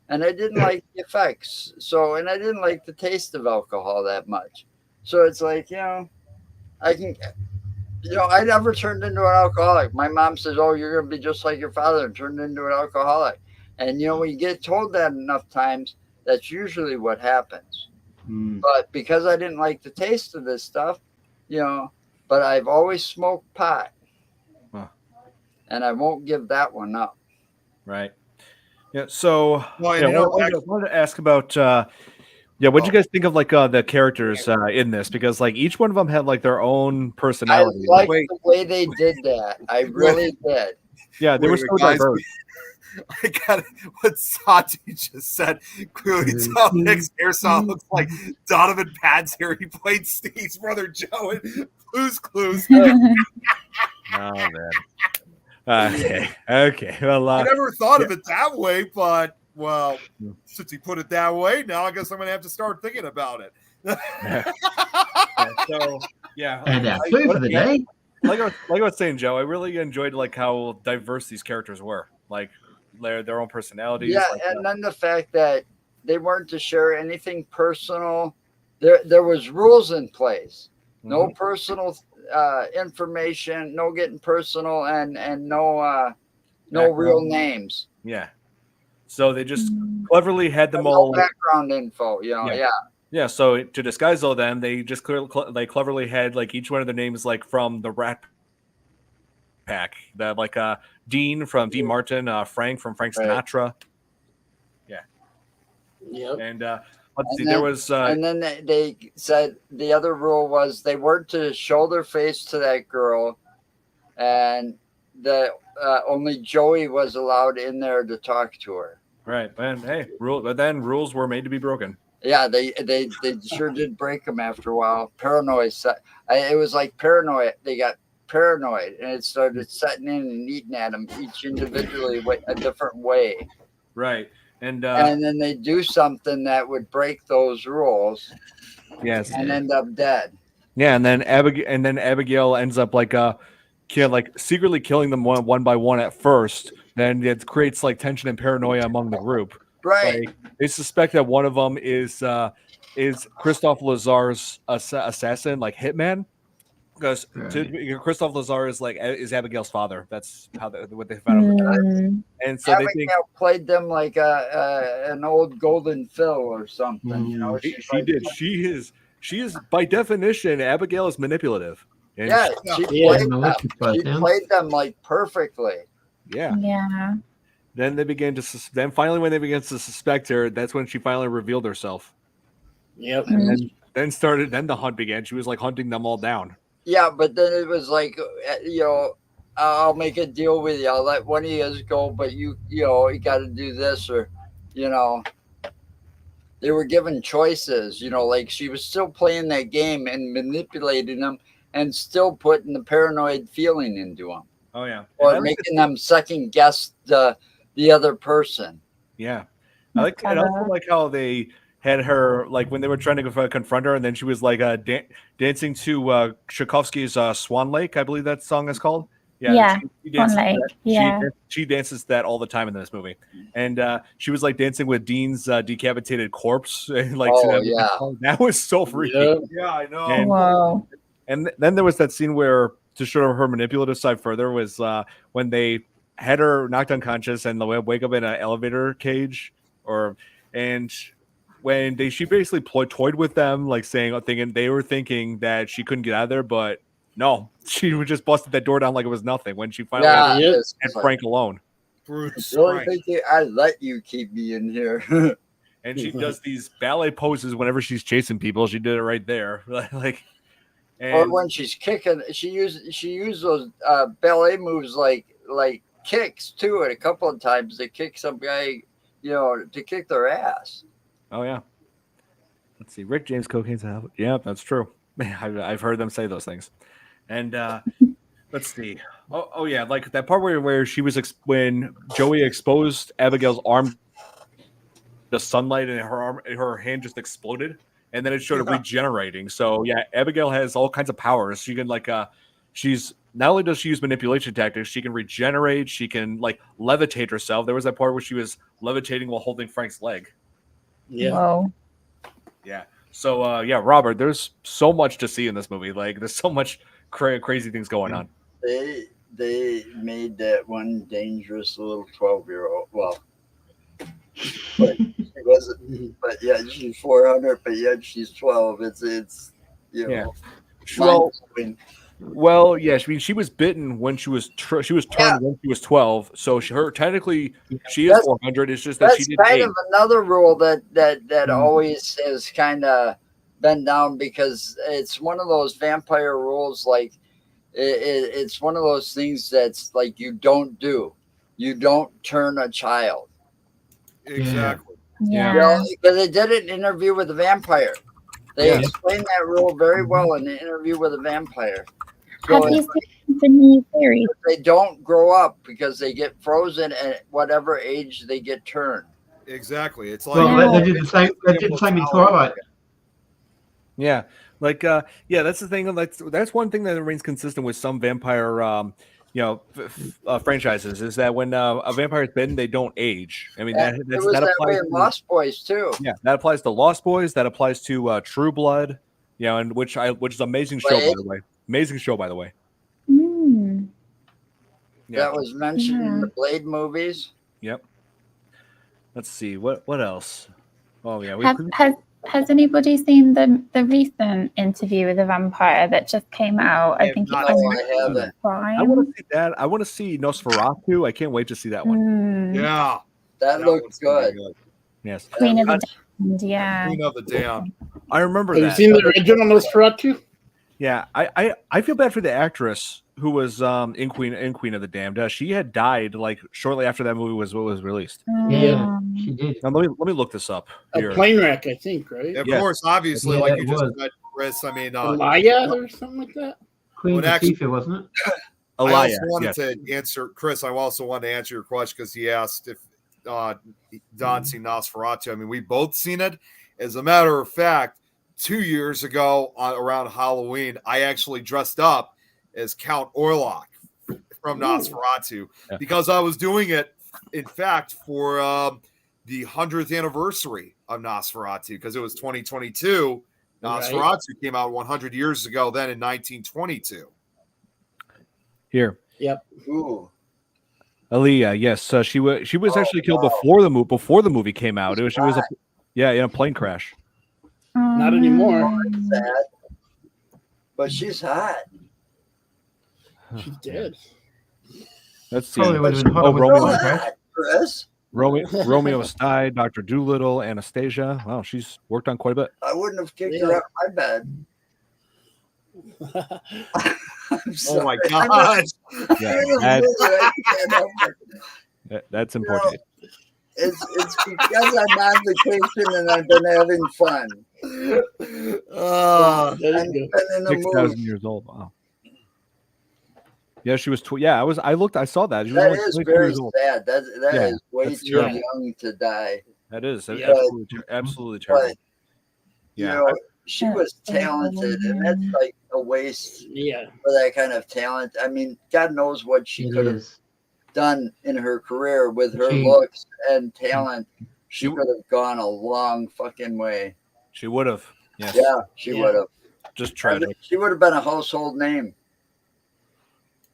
and I didn't like the effects. So, and I didn't like the taste of alcohol that much. So it's like, I can, I never turned into an alcoholic. My mom says, "Oh, you're going to be just like your father and turn into an alcoholic." And, when you get told that enough times, that's usually what happens. But because I didn't like the taste of this stuff, but I've always smoked pot. Huh. And I won't give that one up. Right. Yeah. So, Well, I wanted to ask about, what did you guys think of like the characters in this? Because like each one of them had like their own personality. I liked the way they did that. I really did. Yeah, they were so guys, diverse. I got what Sati just said. Clearly, Tom Hicks' hairstyle looks like Donovan Pad's hair. He played Steve's brother Joe in Blue's Clues. Oh man. Okay. Well, I never thought of it that way, but since he put it that way, now I guess I'm gonna have to start thinking about it. So yeah. And our clue for the day. Like I was saying, Joe, I really enjoyed like how diverse these characters were. Like their own personalities. Yeah, like, and then the fact that they weren't to share anything personal. There was rules in place. No personal information, no getting personal, and no real names. Yeah. So they just cleverly had them all background info. Yeah. So to disguise all them, they just cleverly had like each one of their names like from the Rat Pack. That like Dean from Dean Martin, Frank from Frank Sinatra. Yeah. Yep. And let's see, there was and then they said the other rule was they weren't to show their face to that girl, and the only Joey was allowed in there to talk to her. Right, and hey, rules were made to be broken. Yeah, they sure did break them after a while. Paranoid. It was like paranoid. They got paranoid, and it started setting in and eating at them each individually a different way. Right, and then they do something that would break those rules. Yes, and end up dead. Yeah, and then Abigail ends up like secretly killing them one by one at first. Then it creates like tension and paranoia among the group. Right. Like, they suspect that one of them is Christophe Lazar's assassin, like hitman. Because Christophe Lazar is Abigail's father. That's what they found out. And so Abigail they think played them like an old golden fill or something. she did. She is by definition, Abigail is manipulative. And she played them like perfectly. Yeah. Yeah. Then they began to. Then finally, when they began to suspect her, that's when she finally revealed herself. Yep. And then the hunt began. She was like hunting them all down. Yeah, but then it was like, I'll make a deal with you. I'll let one of you go, but you got to do this, or, they were given choices. Like she was still playing that game and manipulating them, and still putting the paranoid feeling into them. Oh yeah, or making them second guess the other person. Yeah, I also like how they had her like when they were trying to confront her, and then she was like dancing to Tchaikovsky's "Swan Lake," I believe that song is called. Yeah, she dances Swan Lake. She dances that all the time in this movie, and she was like dancing with Dean's decapitated corpse. And, like, that was so freaky. Yeah, I know. And, wow. And then there was that scene where, to show her manipulative side further, was when they had her knocked unconscious and wake up in an elevator cage, and when she basically toyed with them, like thinking that she couldn't get out of there, but no, she would just busted that door down like it was nothing when she finally had Frank alone. Bruce, really think I let you keep me in here. And she does these ballet poses whenever she's chasing people. She did it right there, like. Or when she's kicking, she used those ballet moves like kicks too, and a couple of times they kick some guy, to kick their ass. Oh yeah. Let's see. Rick James cocaine's a habit. Yeah, that's true. I've heard them say those things. And let's see. Oh yeah, like that part where she was when Joey exposed Abigail's arm to sunlight and her hand just exploded, and then it started regenerating. So yeah, Abigail has all kinds of powers. She can she's not only does she use manipulation tactics, she can regenerate. She can like levitate herself. There was that part where she was levitating while holding Frank's leg. Yeah. Whoa. Yeah. So yeah, Robert, there's so much to see in this movie. Like there's so much crazy things going on. They made that one dangerous little 12-year-old. Well, but she wasn't. But yeah, she's 400. But yet she's 12. It's Yeah. mind-blowing. Well, yeah. I mean, she was bitten when she was turned when she was 12. So technically she is 400. It's just that That's she did kind age. of another rule that always has kind of been down, because it's one of those vampire rules. Like it's one of those things that's like you don't turn a child. Exactly. Yeah. Because they did it in Interview with a Vampire. They explained that rule very well in the Interview with a Vampire. So Have you seen the new series? they don't grow up because they get frozen at whatever age they get turned. Exactly. It's like Well, they did the same. They did the same in Twilight. Yeah, like that's the thing. That's one thing that remains consistent with some vampire, franchises is that when a vampire is bitten, they don't age. I mean, that it was that way in Lost Boys too. Yeah, that applies to Lost Boys. That applies to True Blood. And which is an amazing show, by the way. Amazing show, by the way. Mm. Yeah. That was mentioned in the Blade movies. Yep. Let's see what else. Oh yeah, Has anybody seen the recent Interview with a Vampire that just came out? I think I haven't. I want to see that. I want to see Nosferatu. I can't wait to see that one. Yeah, that looks good. Yes, Queen of the Damned. Yeah, Queen of the Damned. I remember Have that. you seen the original Nosferatu? Yeah, I feel bad for the actress who was in Queen of the Damned. She had died like shortly after that movie was released. Yeah, she did. Now, let me look this up. Here. A plane wreck, I think, right? Of Yeah. course, obviously, Yeah, like it you just was. said, Chris. I mean, Maya or something like that. Queen Well, actually- Latifah, wasn't it? I also Elia, wanted yes. to answer, Chris. I also wanted to answer your question because he asked if Don seen Nosferatu. I mean, we both seen it. As a matter of fact, 2 years ago around Halloween, I actually dressed up as Count Orlok from Nosferatu because I was doing it, in fact, for the 100th anniversary of Nosferatu because it was 2022. Nosferatu came out 100 years ago, then in 1922. Here. Yep. Ooh. Aaliyah, yes, she was actually killed before the movie came out. She was in a plane crash. Not anymore. Sad. But she's hot. She's dead. Let's see. Probably would have been hotter with Romeo, the crash. Chris, Romeo Stide, Dr. Doolittle, Anastasia. Wow, she's worked on quite a bit. I wouldn't have kicked her out of my bed. Oh my gosh. Yeah, that's important. It's because I'm on vacation and I've been having fun. There you I've go. been in a 6,000 mood. years old. Wow. Yeah, she was. I looked. I saw that. She was That only is 22 very years old. sad. That Yeah, is way that's too terrible. young to die. That is Yeah. absolutely terrible. But Yeah, she was talented, and that's like a waste Yeah. for that kind of talent. I mean, God knows what she It could have is. done in her career with her She- looks and talent. She could have gone a long fucking way. She would have. Yes. Yeah, she Yeah. would have. Just tragic. She would have been a household name.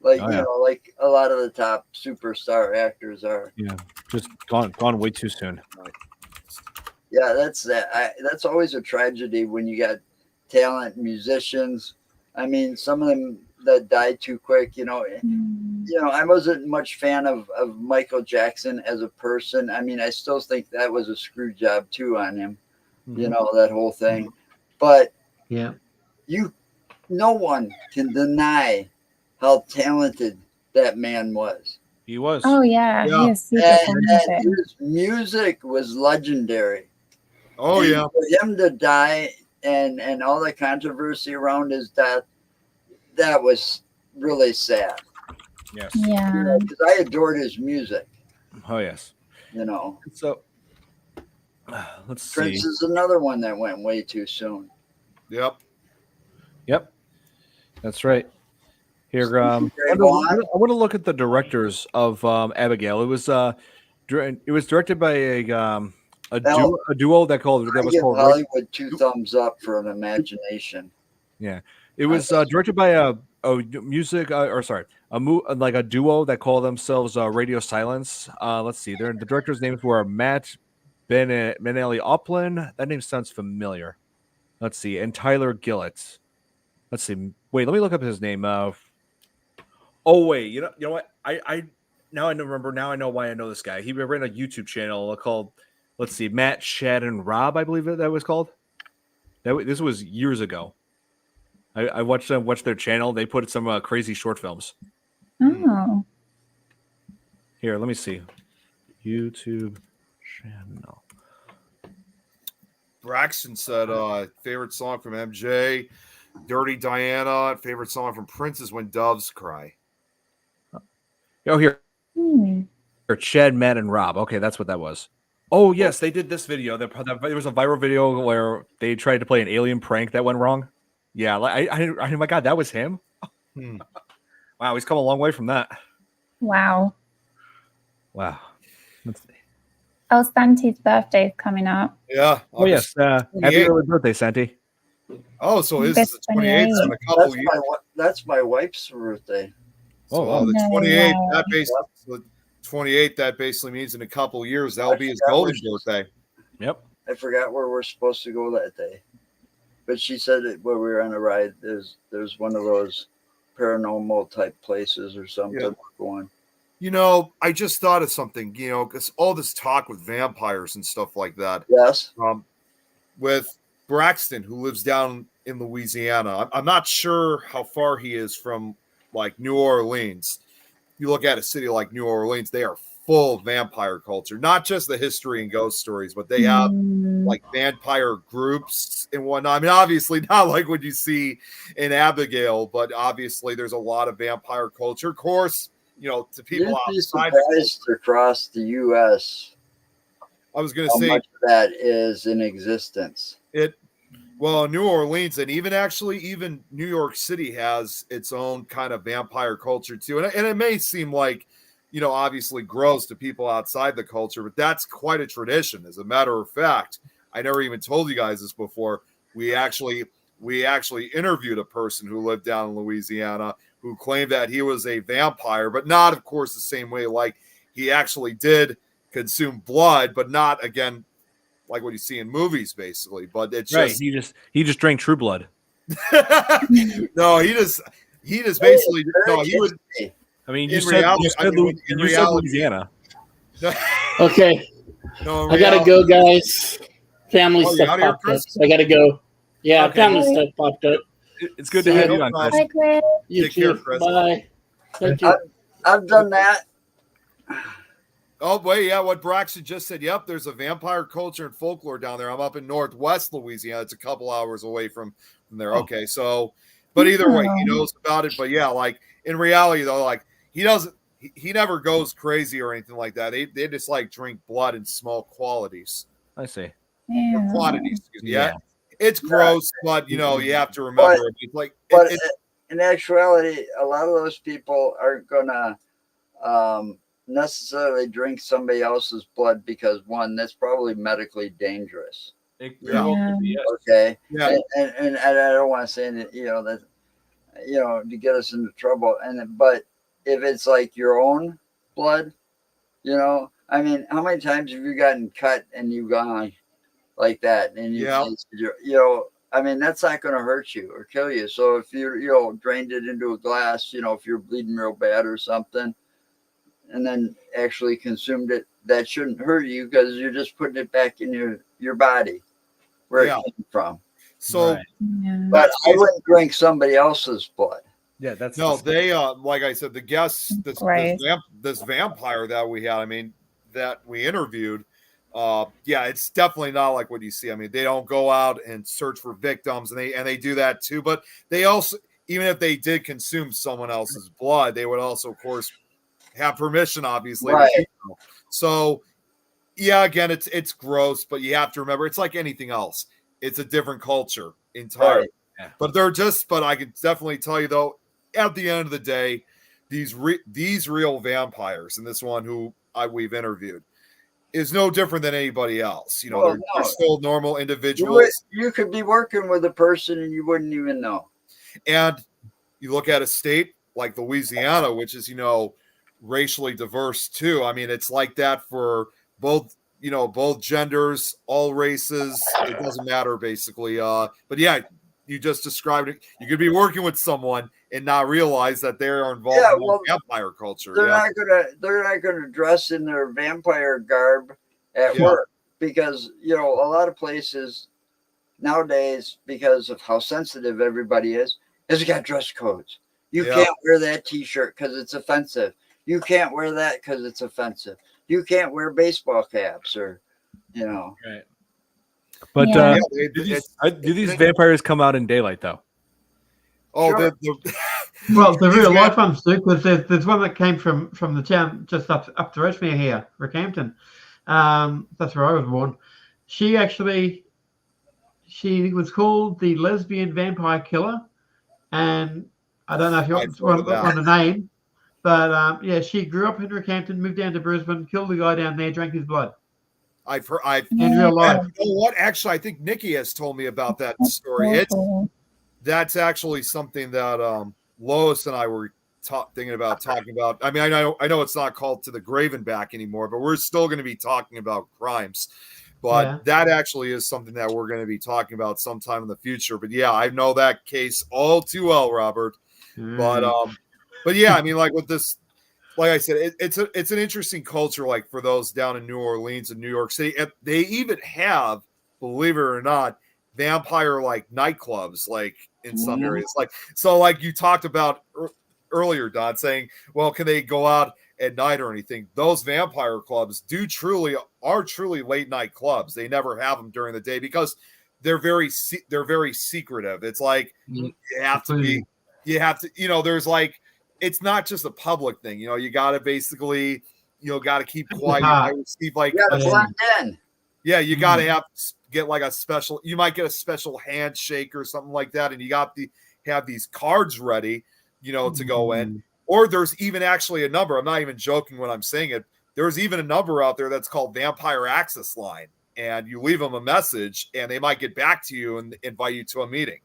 Like, Oh, yeah. like a lot of the top superstar actors are. Yeah, just gone way too soon. Yeah, that's that. That's always a tragedy when you got talent, musicians. I mean, some of them that died too quick. I wasn't much fan of Michael Jackson as a person. I mean, I still think that was a screw job too on him. That whole thing. But Yeah. no one can deny how talented that man was. He was. Oh yeah, Yeah. he is super And talented. his music was legendary. Oh And yeah. for him to die and all the controversy around his death, that was really sad. Yes. Yeah. Because I adored his music. Oh yes. You know, So let's see. Prince is another one that went way too soon. Yep. Yep. That's right. Here, I Ray want Vaughan. to look at the directors of Abigail. It was directed by a duo that I was give called Hollywood 2 thumbs up for an imagination. Yeah, it was directed by a music or sorry like a duo that called themselves Radio Silence. Let's see, the directors' names were Matt Benelli Oplin. That name sounds familiar. Let's see, and Tyler Gillett. Let's see. Wait, let me look up his name. Oh wait, you know what? I now I remember. Now I know why I know this guy. He ran a YouTube channel called, let's see, Matt, Shad, and Rob. I believe that was called. This was years ago. I watched their channel. They put some crazy short films. Oh. Here, let me see. YouTube channel. Braxton said favorite song from MJ, Dirty Diana. Favorite song from Prince is When Doves Cry. Oh, here. Hmm. Or Chad, Matt, and Rob. Okay, that's what that was. Oh, yes, they did this video. There was a viral video where they tried to play an alien prank that went wrong. Yeah, I my God, that was him. Wow, he's come a long way from that. Wow. Wow. Let's see. Oh, Santi's birthday is coming up. Yeah. Oh, yes. Happy early birthday, Santi. Oh, so is That's the 28th in a 28. couple years. That's my wife's birthday. So wow. the No 28th, way. that basically 28th, that basically means in a couple years that'll be his forgot golden where birthday. Yep. I forgot where we're supposed to go that day. But she said that when we were on a ride, there's one of those paranormal type places or something Yeah. we're going. You know, I just thought of something, you know, because all this talk with vampires and stuff like that. Yes. With Braxton, who lives down in Louisiana, I'm not sure how far he is from like New Orleans. You look at a city like New Orleans, they are full of vampire culture, not just the history and ghost stories, but they have like vampire groups and whatnot. I mean, obviously not like what you see in Abigail, but obviously there's a lot of vampire culture. Of course, you know, to people You'd be outside. surprised across the U.S. I was going to how say much of that is in existence. Well, New Orleans and even New York City has its own kind of vampire culture too. And it may seem like, you know, obviously gross to people outside the culture, but that's quite a tradition. As a matter of fact, I never even told you guys this before. We actually interviewed a person who lived down in Louisiana who claimed that he was a vampire, but not, of course, the same way. Like he actually did consume blood, but not again like what you see in movies, basically. But it's Right. just He just drank True Blood. no, he just basically no. He would. I mean, In you said reality- you said, I mean, you in said reality- Louisiana. Okay, No, I gotta go, guys. Family Oh, you stuff out of here, popped up, Chris? so I gotta go. Yeah, Okay. family Bye. stuff popped up. It's good to See have ya. you on, Chris. Bye, Chris. You Take care, too. Chris. Bye. Thank you. I've done that. Oh wait, yeah, what Braxton just said. Yep, there's a vampire culture and folklore down there. I'm up in Northwest Louisiana. It's a couple hours away from there. Okay, so, but either way, he knows about it. But yeah, like in reality though, like he doesn't. He never goes crazy or anything like that. They just like drink blood in small qualities. I see. Yeah. Quantities. Excuse me. Yeah. It's gross, but you know you have to But- remember. It's like But it, in actuality, a lot of those people aren't gonna necessarily drink somebody else's blood because one, that's probably medically dangerous. Yeah. Okay. yeah. And I don't want to say that, to get us into trouble. But if it's like your own blood, I mean, how many times have you gotten cut and you've gone like that? And I mean, that's not going to hurt you or kill you. So if you drained it into a glass, if you're bleeding real bad or something, and then actually consumed it, that shouldn't hurt you because you're just putting it back in your body where it came from. So Yeah. But I wouldn't drink somebody else's blood. Yeah, that's no. They like I said, the guests, Right. this vampire that we had. I mean, that we interviewed. Yeah, it's definitely not like what you see. I mean, they don't go out and search for victims, and they do that too. But they also, even if they did consume someone else's blood, they would also, of course, have permission, obviously, Right. to do so. So, yeah, again, it's gross, but you have to remember, it's like anything else. It's a different culture entirely. Right. Yeah. But but I can definitely tell you though, at the end of the day, these real vampires, and this one who we've interviewed, is no different than anybody else. You know, Well, they're no. still normal individuals. You could be working with a person and you wouldn't even know. And you look at a state like Louisiana, which is, racially diverse too. I mean, it's like that for both, both genders, all races. It doesn't matter basically. But yeah, you just described it. You could be working with someone and not realize that they are involved in vampire culture. They're not gonna dress in their vampire garb at work because a lot of places nowadays, because of how sensitive everybody is got dress codes. You can't wear that T-shirt because it's offensive. You can't wear that because it's offensive. You can't wear baseball caps or, Right. But do these vampires come out in daylight though? Oh, Sure. Well, the real life ones do, because there's one that came from the town just up the road from here, Rockhampton. That's where I was born. She was called the lesbian vampire killer, and I don't know if you want a name, but yeah, she grew up in Rockhampton, moved down to Brisbane, killed the guy down there, drank his blood. I've in real life. You know what? Actually, I think Nikki has told me about that story. That's actually something that Lois and I were thinking about talking about. I mean, I know it's not called To the Grave and Back anymore, but we're still going to be talking about crimes. But that actually is something that we're going to be talking about sometime in the future. But yeah, I know that case all too well, Robert. But yeah, I mean, like with this, like I said, it's an interesting culture. Like for those down in New Orleans and New York City, and they even have, believe it or not, vampire like nightclubs, like in some areas. Like so, like you talked about earlier, Don, saying, well, can they go out at night or anything? Those vampire clubs are truly late night clubs. They never have them during the day because they're very secretive. It's like you have to, there's like, it's not just a public thing. You got to basically, got to keep quiet. You might receive like, you got to get like a special, you might get a special handshake or something like that. And you got to have these cards ready, to go in. Or there's even actually a number. I'm not even joking when I'm saying it. There's even a number out there that's called Vampire Access Line. And you leave them a message and they might get back to you and invite you to a meeting.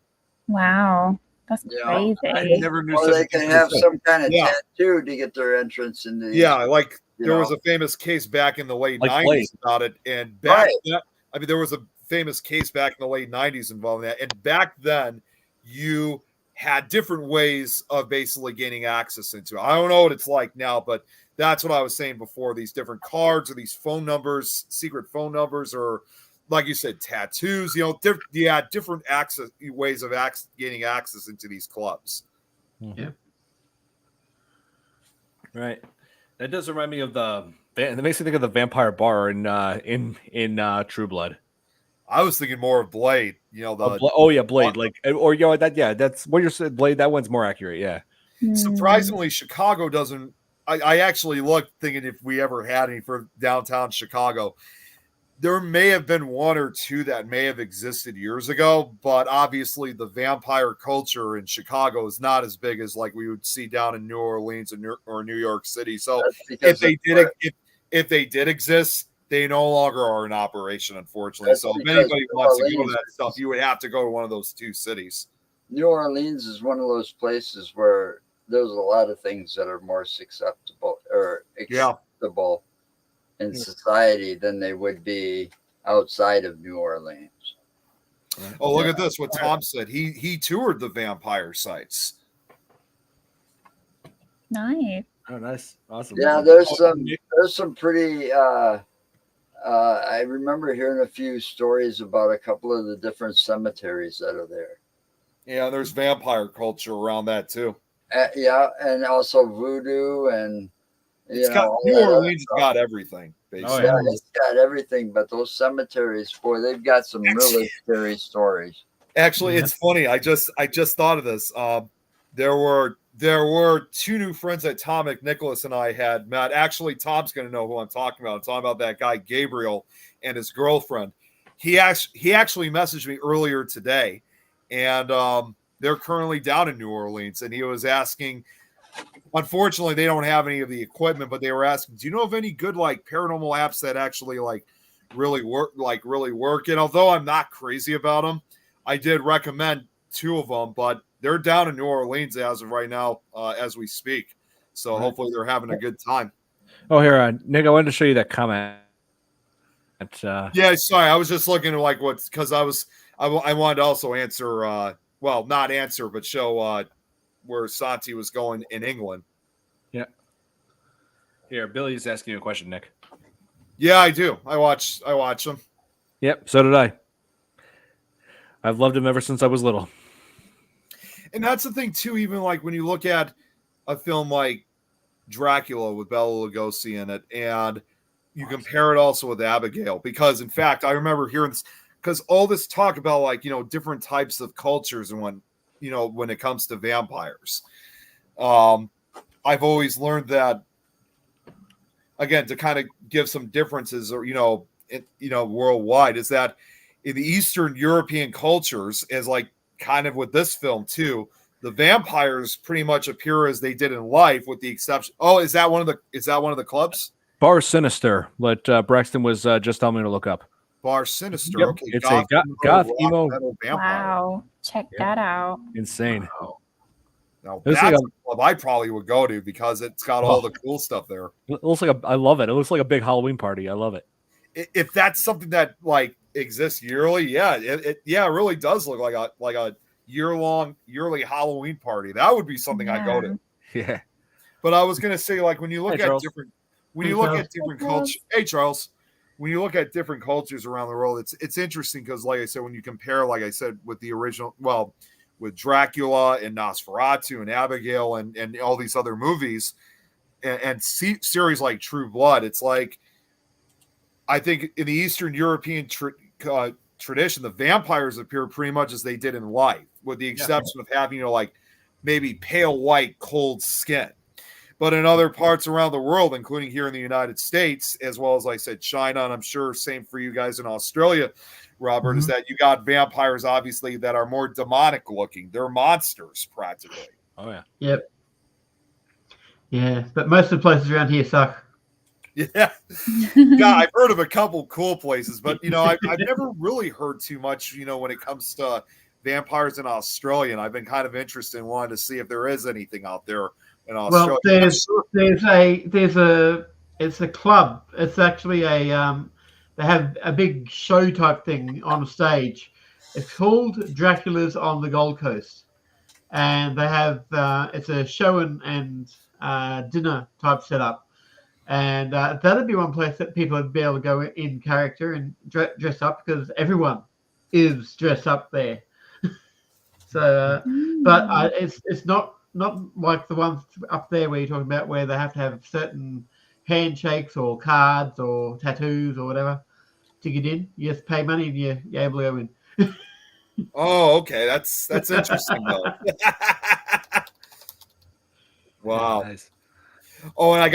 Wow. That's crazy. I never knew. Or they can have some kind of tattoo to get their entrance into. Like there was a famous case back in the late 90s about it, and back then, I mean, there was a famous case back in the late 90s involving that, and back then you had different ways of basically gaining access into it. I don't know what it's like now, but that's what I was saying before. These different cards or these phone numbers, secret phone numbers, or like you said, tattoos, different ways of gaining access into these clubs. Yeah. Right. That does remind me of it makes me think of the vampire bar in True Blood. I was thinking more of Blade, Blade, that's what you're saying. Blade, that one's more accurate. Yeah. Surprisingly, Chicago doesn't. I actually looked thinking if we ever had any for downtown Chicago. There may have been one or two that may have existed years ago, but obviously the vampire culture in Chicago is not as big as like we would see down in New Orleans or New York City. So if they did exist, they no longer are in operation, unfortunately. So if anybody wants to go to that stuff, you would have to go to one of those two cities. New Orleans is one of those places where there's a lot of things that are more acceptable in society than they would be outside of New Orleans. Oh, look at this! What Tom said. He toured the vampire sites. Nice. Oh, nice, awesome. Yeah, there's some pretty. I remember hearing a few stories about a couple of the different cemeteries that are there. Yeah, there's vampire culture around that too. Yeah, and also voodoo and It's got all New that other Orleans stuff. got everything. Basically. Yeah, it's got everything, but those cemeteries, boy, they've got some really scary stories. Actually, it's funny. I just thought of this. There were two new friends that Tom McNicholas and I had met. Actually, Tom's going to know who I'm talking about. I'm talking about that guy Gabriel and his girlfriend. He actually messaged me earlier today, and they're currently down in New Orleans. And he was asking. Unfortunately, they don't have any of the equipment, but they were asking, "Do you know of any good like paranormal apps that actually like really work? And although I'm not crazy about them, I did recommend two of them, but they're down in New Orleans as of right now, as we speak. So hopefully they're having a good time. Oh, here, Nick, I wanted to show you that comment. Yeah, sorry, I was just looking at like what's because I wanted to also answer, well, not answer, but show where Santi was going in England. Yeah. Here, Billy's asking you a question, Nick. Yeah, I do. I watch them. Yep, so did I. I've loved him ever since I was little. And that's the thing too. Even like when you look at a film like Dracula with Bela Lugosi in it, and you compare it also with Abigail, because in fact, I remember hearing this because all this talk about like different types of cultures and when it comes to vampires. I've always learned that again to kind of give some differences or worldwide is that in the Eastern European cultures, as like kind of with this film too, the vampires pretty much appear as they did in life, with the exception. Oh, is that one of the clubs? Bar Sinister, what Braxton was just telling me to look up. Bar Sinister. Yep. Okay, It's a goth emo. Wow, check that out. Insane. Wow. Now It's that's like a club I probably would go to because it's got all the cool stuff there. It looks like I love it. It looks like a big Halloween party. I love it. If that's something that like exists yearly, yeah, it really does look like a yearly Halloween party. That would be something I go to. Yeah. But I was gonna say, like when you look Hey, Charles. different cultures. Hey Charles. When you look at different cultures around the world, it's interesting because, like I said, when you compare, like I said, with the original, well, with Dracula and Nosferatu and Abigail and all these other movies and series like True Blood, it's like I think in the Eastern European tradition, the vampires appear pretty much as they did in life, with the exception of having like maybe pale white, cold skin. But in other parts around the world, including here in the United States, as well as, like I said, China, and I'm sure same for you guys in Australia, Robert, is that you got vampires, obviously, that are more demonic looking. They're monsters, practically. Oh, yeah. Yep. Yeah, but most of the places around here suck. Yeah. Yeah, I've heard of a couple cool places, but, I've never really heard too much, when it comes to vampires in Australia, and I've been kind of interested in wanting to see if there is anything out there. Well, it's a club. It's actually they have a big show type thing on stage. It's called Dracula's on the Gold Coast, and they have it's a show and dinner type setup, and that'd be one place that people would be able to go in character and dress up because everyone is dressed up there. So, but it's not like the ones up there where you're talking about where they have to have certain handshakes or cards or tattoos or whatever to get in. You just pay money and you're able to go in. Oh, okay. That's interesting though. Wow. Nice. Oh, and I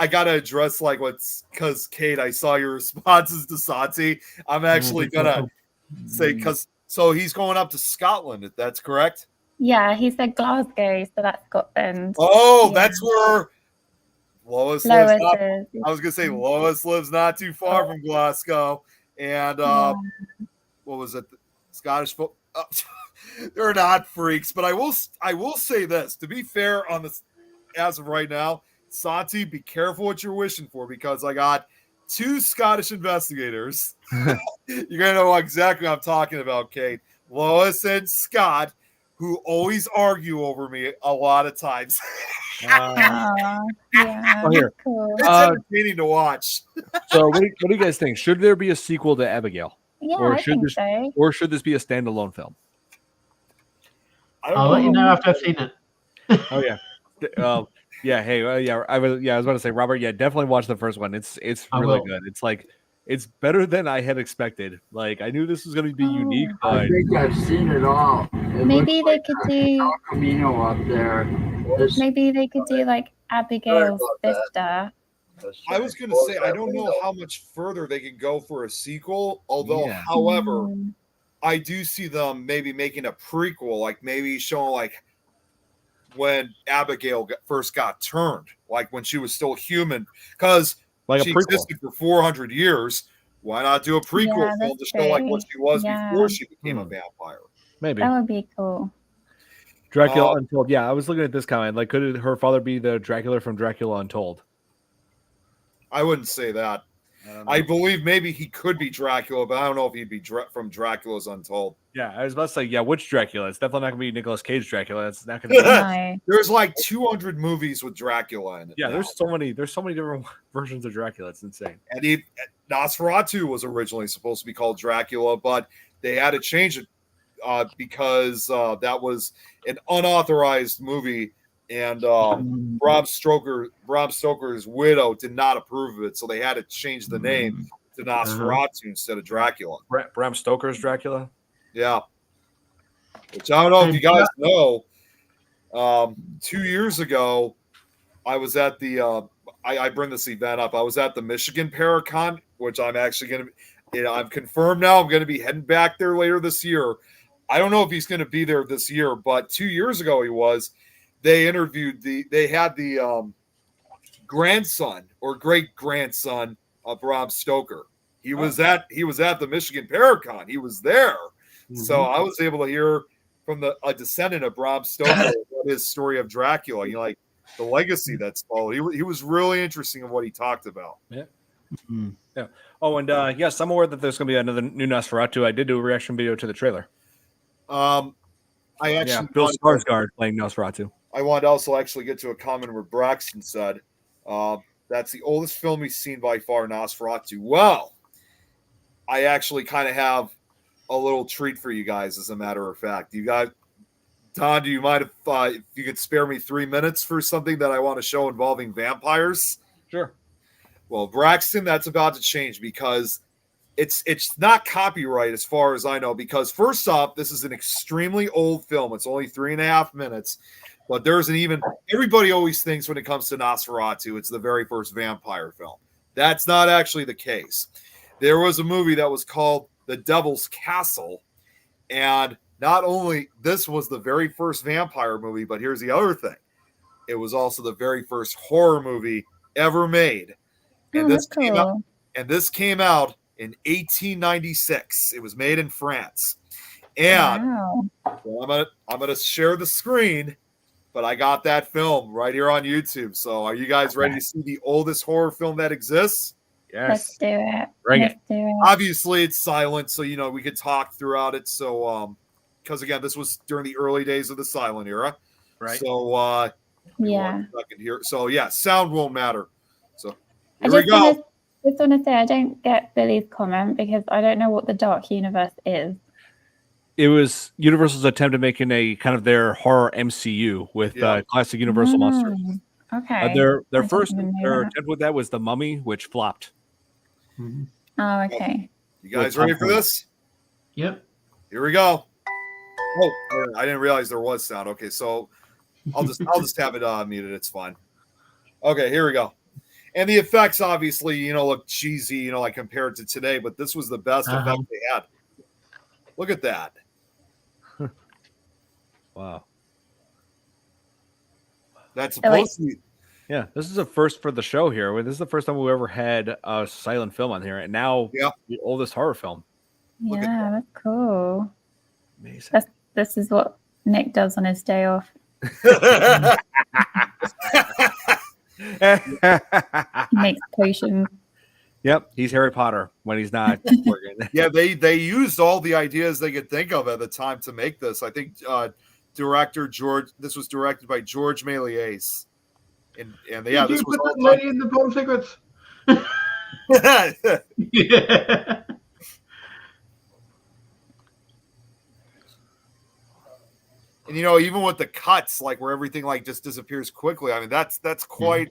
gotta address like what's because Kate, I saw your responses to Santi. I'm actually gonna say so he's going up to Scotland, if that's correct. Yeah, he said Glasgow, so that's Scotland. Oh, Yeah. that's where Lois lives. I was gonna say Lois lives not too far from Glasgow, and what was it? Scottish folk. They're not freaks, but I will say this. To be fair on this, as of right now, Santi, be careful what you're wishing for because I got 2 Scottish investigators. You're gonna know exactly what I'm talking about, Kate. Lois and Scott, who always argue over me a lot of times. Yeah, Oh, here. cool. It's entertaining to watch. So, what do you guys think? Should there be a sequel to Abigail? Yeah, Or I should think this, so. or should this be a standalone film? I'll let you know after I've seen it. Oh yeah. Yeah. Hey. Yeah. I was about to say, Robert. Yeah, definitely watch the first one. It's I really will. good. It's like it's better than I had expected. Like I knew this was going to be unique, Oh. I but think I've seen it all. It Maybe looks they like could do. Camino up there. Maybe they could do like Abigail's about that. sister. I was going to say, I don't know how much further they can go for a sequel. Although, Yeah. however, Mm. I do see them maybe making a prequel, like maybe showing like when Abigail first got turned, like when she was still human, because like a she prequel. existed for 400 years. Why not do a prequel Yeah, film that's to show like what true. she was Yeah. before she became a vampire? Maybe That would be cool. Dracula Untold. Yeah, I was looking at this comment. Like, could her father be the Dracula from Dracula Untold? I wouldn't say that. I believe maybe he could be Dracula, but I don't know if he'd be from Dracula's Untold. Yeah, I was about to say, yeah, which Dracula? It's definitely not going to be Nicolas Cage Dracula. It's not going to be. No. There's like 200 movies with Dracula in it. Yeah, now. there's so many different versions of Dracula. It's insane. And Nosferatu was originally supposed to be called Dracula, but they had to change it because that was an unauthorized movie, and Bram Stoker's widow did not approve of it, so they had to change the name to Nosferatu instead of Dracula. Bram Stoker's Dracula. Yeah, which I don't know if you guys know. 2 years ago, I was at the. I bring this event up. I was at the Michigan Paracon, which I'm actually going to. I'm confirmed now. I'm going to be heading back there later this year. I don't know if he's going to be there this year, but 2 years ago he was. They interviewed they had the grandson or great grandson of Bram Stoker. He was at the Michigan Paracon. He was there, so I was able to hear from a descendant of Bram Stoker his story of Dracula. You know, like the legacy that's followed. He was really interesting in what he talked about. Yeah. Mm-hmm. Yeah. Oh, and yes, I'm aware that there's going to be another new Nosferatu. I did do a reaction video to the trailer. I actually Bill Skarsgård playing Nosferatu. I wanted to also actually get to a comment where Braxton said, that's the oldest film he's seen by far, Nosferatu. Well, I actually kind of have a little treat for you guys, as a matter of fact. You got, Don, do you mind if you could spare me 3 minutes for something that I want to show involving vampires? Sure. Well, Braxton, that's about to change because it's not copyright as far as I know, because first off, this is an extremely old film. It's only 3.5 minutes. But there's everybody always thinks when it comes to Nosferatu, it's the very first vampire film. That's not actually the case. There was a movie that was called The Devil's Castle. And not only this was the very first vampire movie, but here's the other thing. It was also the very first horror movie ever made. And this came out in 1896. It was made in France. And well, I'm gonna share the screen. But I got that film right here on YouTube. So are you guys ready to see the oldest horror film that exists? Yes. Let's do it. Bring it. Obviously, it's silent, so we could talk throughout it. So, because again, this was during the early days of the silent era, right? So, yeah. So yeah, sound won't matter. So here we go. Just want to say I don't get Billy's comment because I don't know what the Dark Universe is. It was Universal's attempt at making a kind of their horror MCU with classic Universal monsters. Okay. Their attempt with that was The Mummy, which flopped. Mm-hmm. Oh, okay. You guys ready for this? Yep. Here we go. Oh, I didn't realize there was sound. Okay, so I'll just have it muted. It's fine. Okay, here we go. And the effects obviously, look cheesy, like compared to today, but this was the best effect they had. Look at that. Wow. That's supposed to be. Yeah, this is a first for the show here. This is the first time we ever had a silent film on here, and now the oldest horror film. Yeah, that's cool. Amazing. This is what Nick does on his day off. He makes potions. Yep, he's Harry Potter when he's not working. Yeah, they used all the ideas they could think of at the time to make this. I think this was directed by George Méliès. And this was all lady in the Bond Secrets. Yeah. And even with the cuts, like where everything like just disappears quickly. I mean, that's quite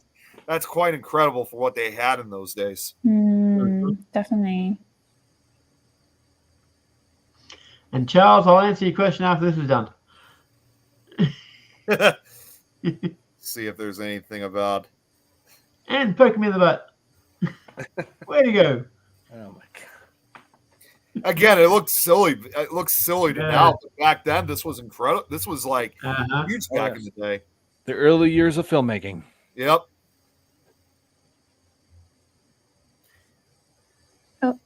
incredible for what they had in those days. Definitely. And Charles, I'll answer your question after this is done. See if there's anything about. And poke me in the butt. Way to go. Oh my god. Again, it looks silly. It looks silly to now, but back then this was incredible. This was like huge back in the day. The early years of filmmaking. Yep. Oh,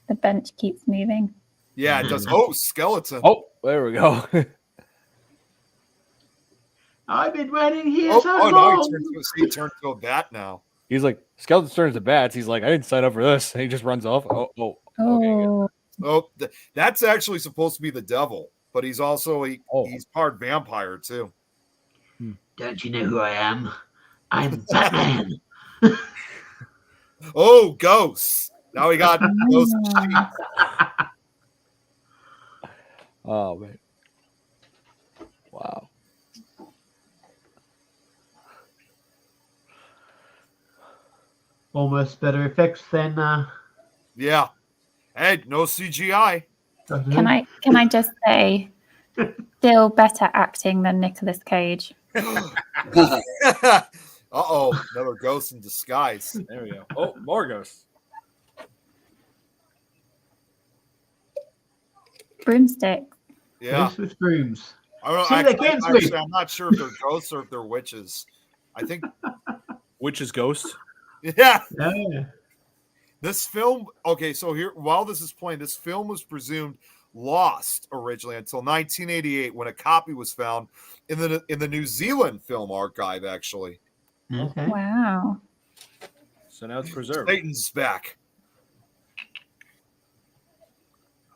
the bench keeps moving. Yeah, it does. Oh, skeleton. Oh, there we go. I've been waiting here so long. No, he turned to a bat now. He's like, skeleton turns to bats. He's like, I didn't sign up for this. And he just runs off. That's actually supposed to be the devil, but he's also he's part vampire too. Don't you know who I am? I'm Batman. Oh, ghosts. Now we got ghost sheep. Oh man. Wow. Almost better effects than Yeah. Hey, no CGI. Can I just say, still better acting than Nicolas Cage. Uh-oh, another ghost in disguise. There we go. Oh, more ghosts. Broomstick. Yeah. Ghosts with brooms. I don't know. See, Actually, I'm not sure if they're ghosts or if they're witches. I think witches ghosts. Yeah. Yeah. This film, okay, so here while this is playing, this film was presumed lost originally until 1988 when a copy was found in the New Zealand Film Archive, actually. Okay. Wow. So now it's preserved. Satan's back.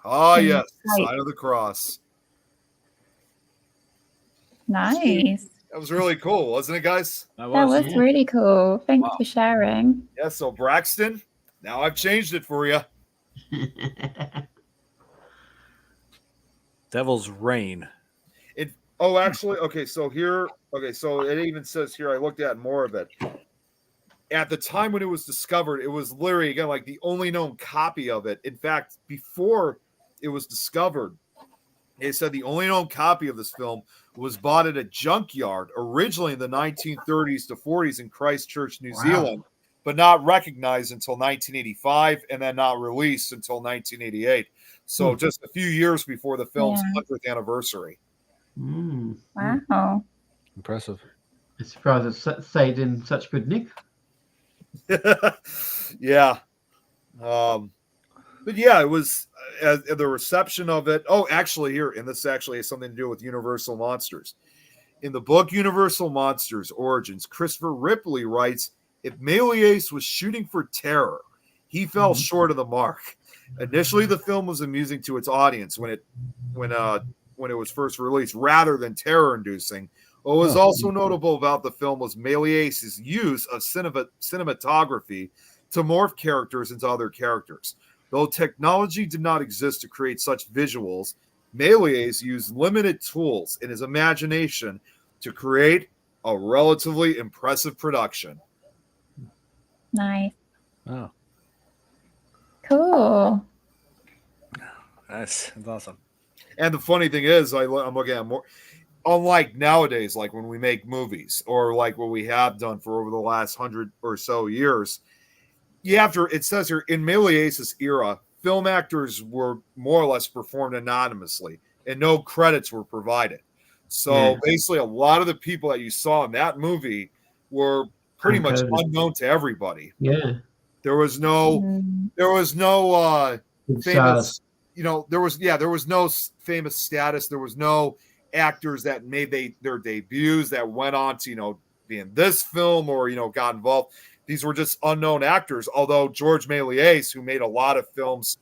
Ah, yes, sign of the cross. Nice. That was really cool, wasn't it, guys? That was really cool. Thanks for sharing. Yeah, so Braxton, now I've changed it for you. Devil's Reign. Actually, okay, so it even says here, I looked at more of it. At the time when it was discovered, it was literally, again, like the only known copy of it. In fact, before it was discovered, it said the only known copy of this film was bought at a junkyard originally in the 1930s to 40s in Christchurch, New Zealand, but not recognized until 1985 and then not released until 1988. So just a few years before the film's 100th anniversary. Wow. Impressive. I'm surprised it stayed in such good nick. Yeah. But yeah, it was the reception of it. Oh, actually, here, and this actually has something to do with Universal Monsters. In the book Universal Monsters Origins, Christopher Ripley writes, if Méliès was shooting for terror, he fell short of the mark. Initially, the film was amusing to its audience when it was first released, rather than terror-inducing. What was also notable about the film was Méliès' use of cinematography to morph characters into other characters. Though technology did not exist to create such visuals, Méliès used limited tools in his imagination to create a relatively impressive production. Nice. Oh. Cool. That's awesome. And the funny thing is, I'm looking at more, unlike nowadays, like when we make movies or like what we have done for over the last 100 or so years, it says here, in Méliès' era, film actors were more or less performed anonymously and no credits were provided. So basically a lot of the people that you saw in that movie were pretty much unknown to everybody. Yeah. There was no famous, there was no famous status. There was no actors that made their debuts that went on to, be in this film or, got involved. These were just unknown actors, although George Méliès, who made a lot of films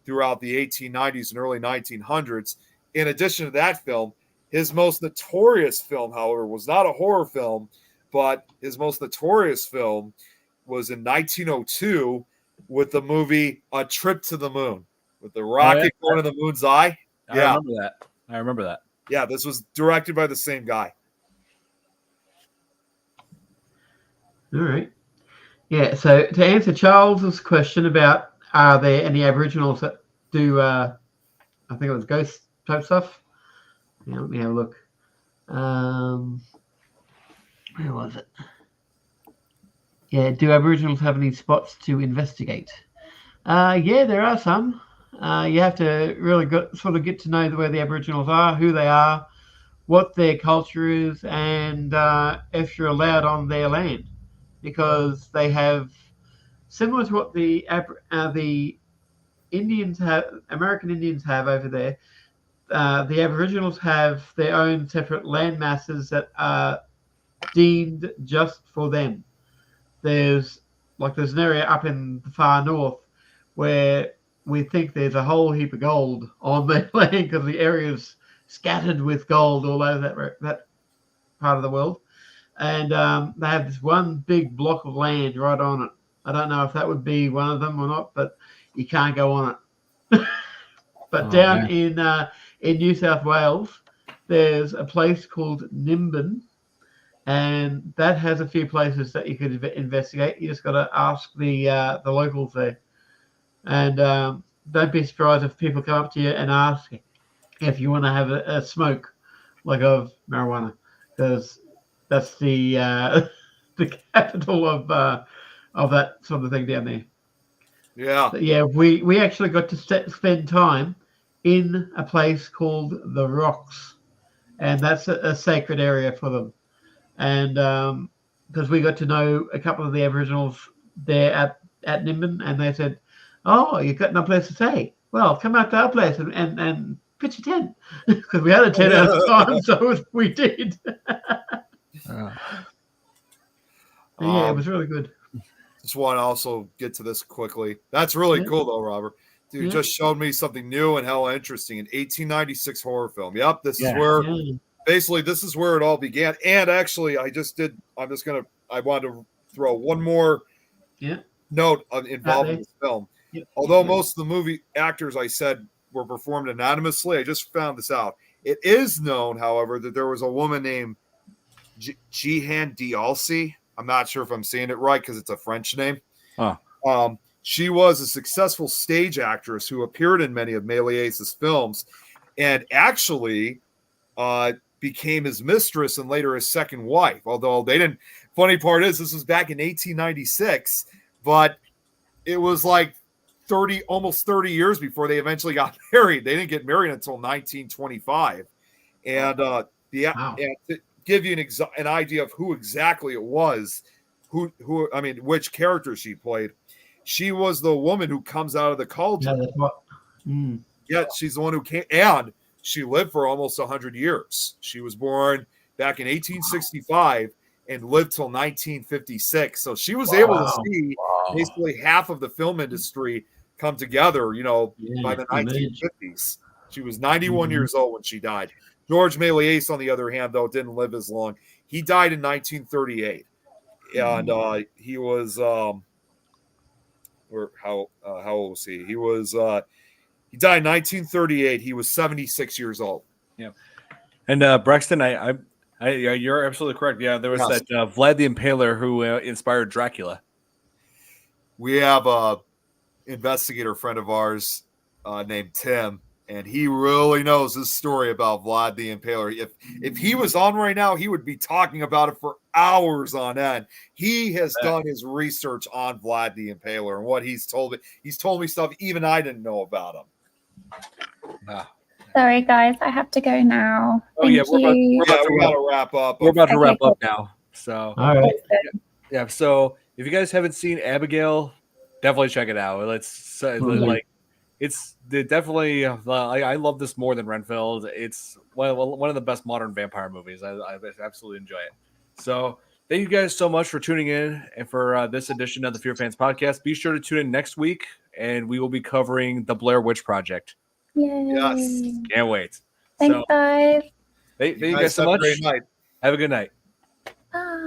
throughout the 1890s and early 1900s, in addition to that film, his most notorious film, however, was not a horror film, but his most notorious film was in 1902 with the movie A Trip to the Moon, with the rocket going to the moon's eye. I remember that. Yeah, this was directed by the same guy. All right. Yeah. So to answer Charles's question about are there any Aboriginals that do, I think it was ghost type stuff. Yeah, let me have a look. Where was it? Yeah, do Aboriginals have any spots to investigate? Yeah, there are some. You have to really sort of get to know where the Aboriginals are, who they are, what their culture is, and if you're allowed on their land, because they have, similar to what the Indians have, American Indians have over there. The Aboriginals have their own separate land masses that are deemed just for them. There's an area up in the far north where we think there's a whole heap of gold on their land because the area's scattered with gold all over that part of the world. And they have this one big block of land right on it. I don't know if that would be one of them or not, but you can't go on it. But down in New South Wales, there's a place called Nimbin, and that has a few places that you could investigate. You just got to ask the locals there, and don't be surprised if people come up to you and ask if you want to have a smoke, like of marijuana, because that's the the capital of that sort of thing down there. Yeah. But yeah, we actually got to spend time in a place called the Rocks, and that's a sacred area for them. And because we got to know a couple of the Aboriginals there at Nimbin, and they said, "Oh, you've got no place to stay. Well, come out to our place and pitch a tent," because we had a tent at the time, so we did. Yeah, it was really good. Just want to also get to this quickly. That's really cool, though, Robert. Dude just showed me something new and hella interesting. An 1896 horror film. Yep, this is where basically this is where it all began. And actually, I wanted to throw one more note involved in this film. Although most of the movie actors I said were performed anonymously, I just found this out. It is known, however, that there was a woman named Jihan Dialsi. I'm not sure if I'm saying it right because it's a French name. She was a successful stage actress who appeared in many of Méliès's films and actually became his mistress and later his second wife. Although they didn't. Funny part is this was back in 1896, but it was like almost 30 years before they eventually got married. They didn't get married until 1925. And and to give you an idea of who exactly it was, which character she played. She was the woman who comes out of the cauldron. Yeah, she's the one who came, and she lived for almost 100 years. She was born back in 1865 and lived till 1956. So she was able to see basically half of the film industry come together, by the 1950s. She was 91 years old when she died. George Méliès, on the other hand, though, didn't live as long. He died in 1938. And he was how old was he? He died in 1938. He was 76 years old. Yeah. And Braxton, you're absolutely correct. Yeah, there was that Vlad the Impaler who inspired Dracula. We have a investigator friend of ours named Tim, and he really knows this story about Vlad the Impaler. If he was on right now, he would be talking about it for hours on end. He has done his research on Vlad the Impaler and what he's told me. He's told me stuff even I didn't know about him. Sorry, guys, I have to go now. We Thank you. got to wrap up. We're about to wrap up now. So, all right. Yeah. So, if you guys haven't seen Abigail, definitely check it out. It's definitely. I love this more than Renfield. It's one of the best modern vampire movies. I absolutely enjoy it. So, thank you guys so much for tuning in and for this edition of the Fear Fans podcast. Be sure to tune in next week, and we will be covering the Blair Witch Project. Yay. Yes, can't wait. Thanks, guys. Thank you guys so much. Have a great night. Have a good night. Bye.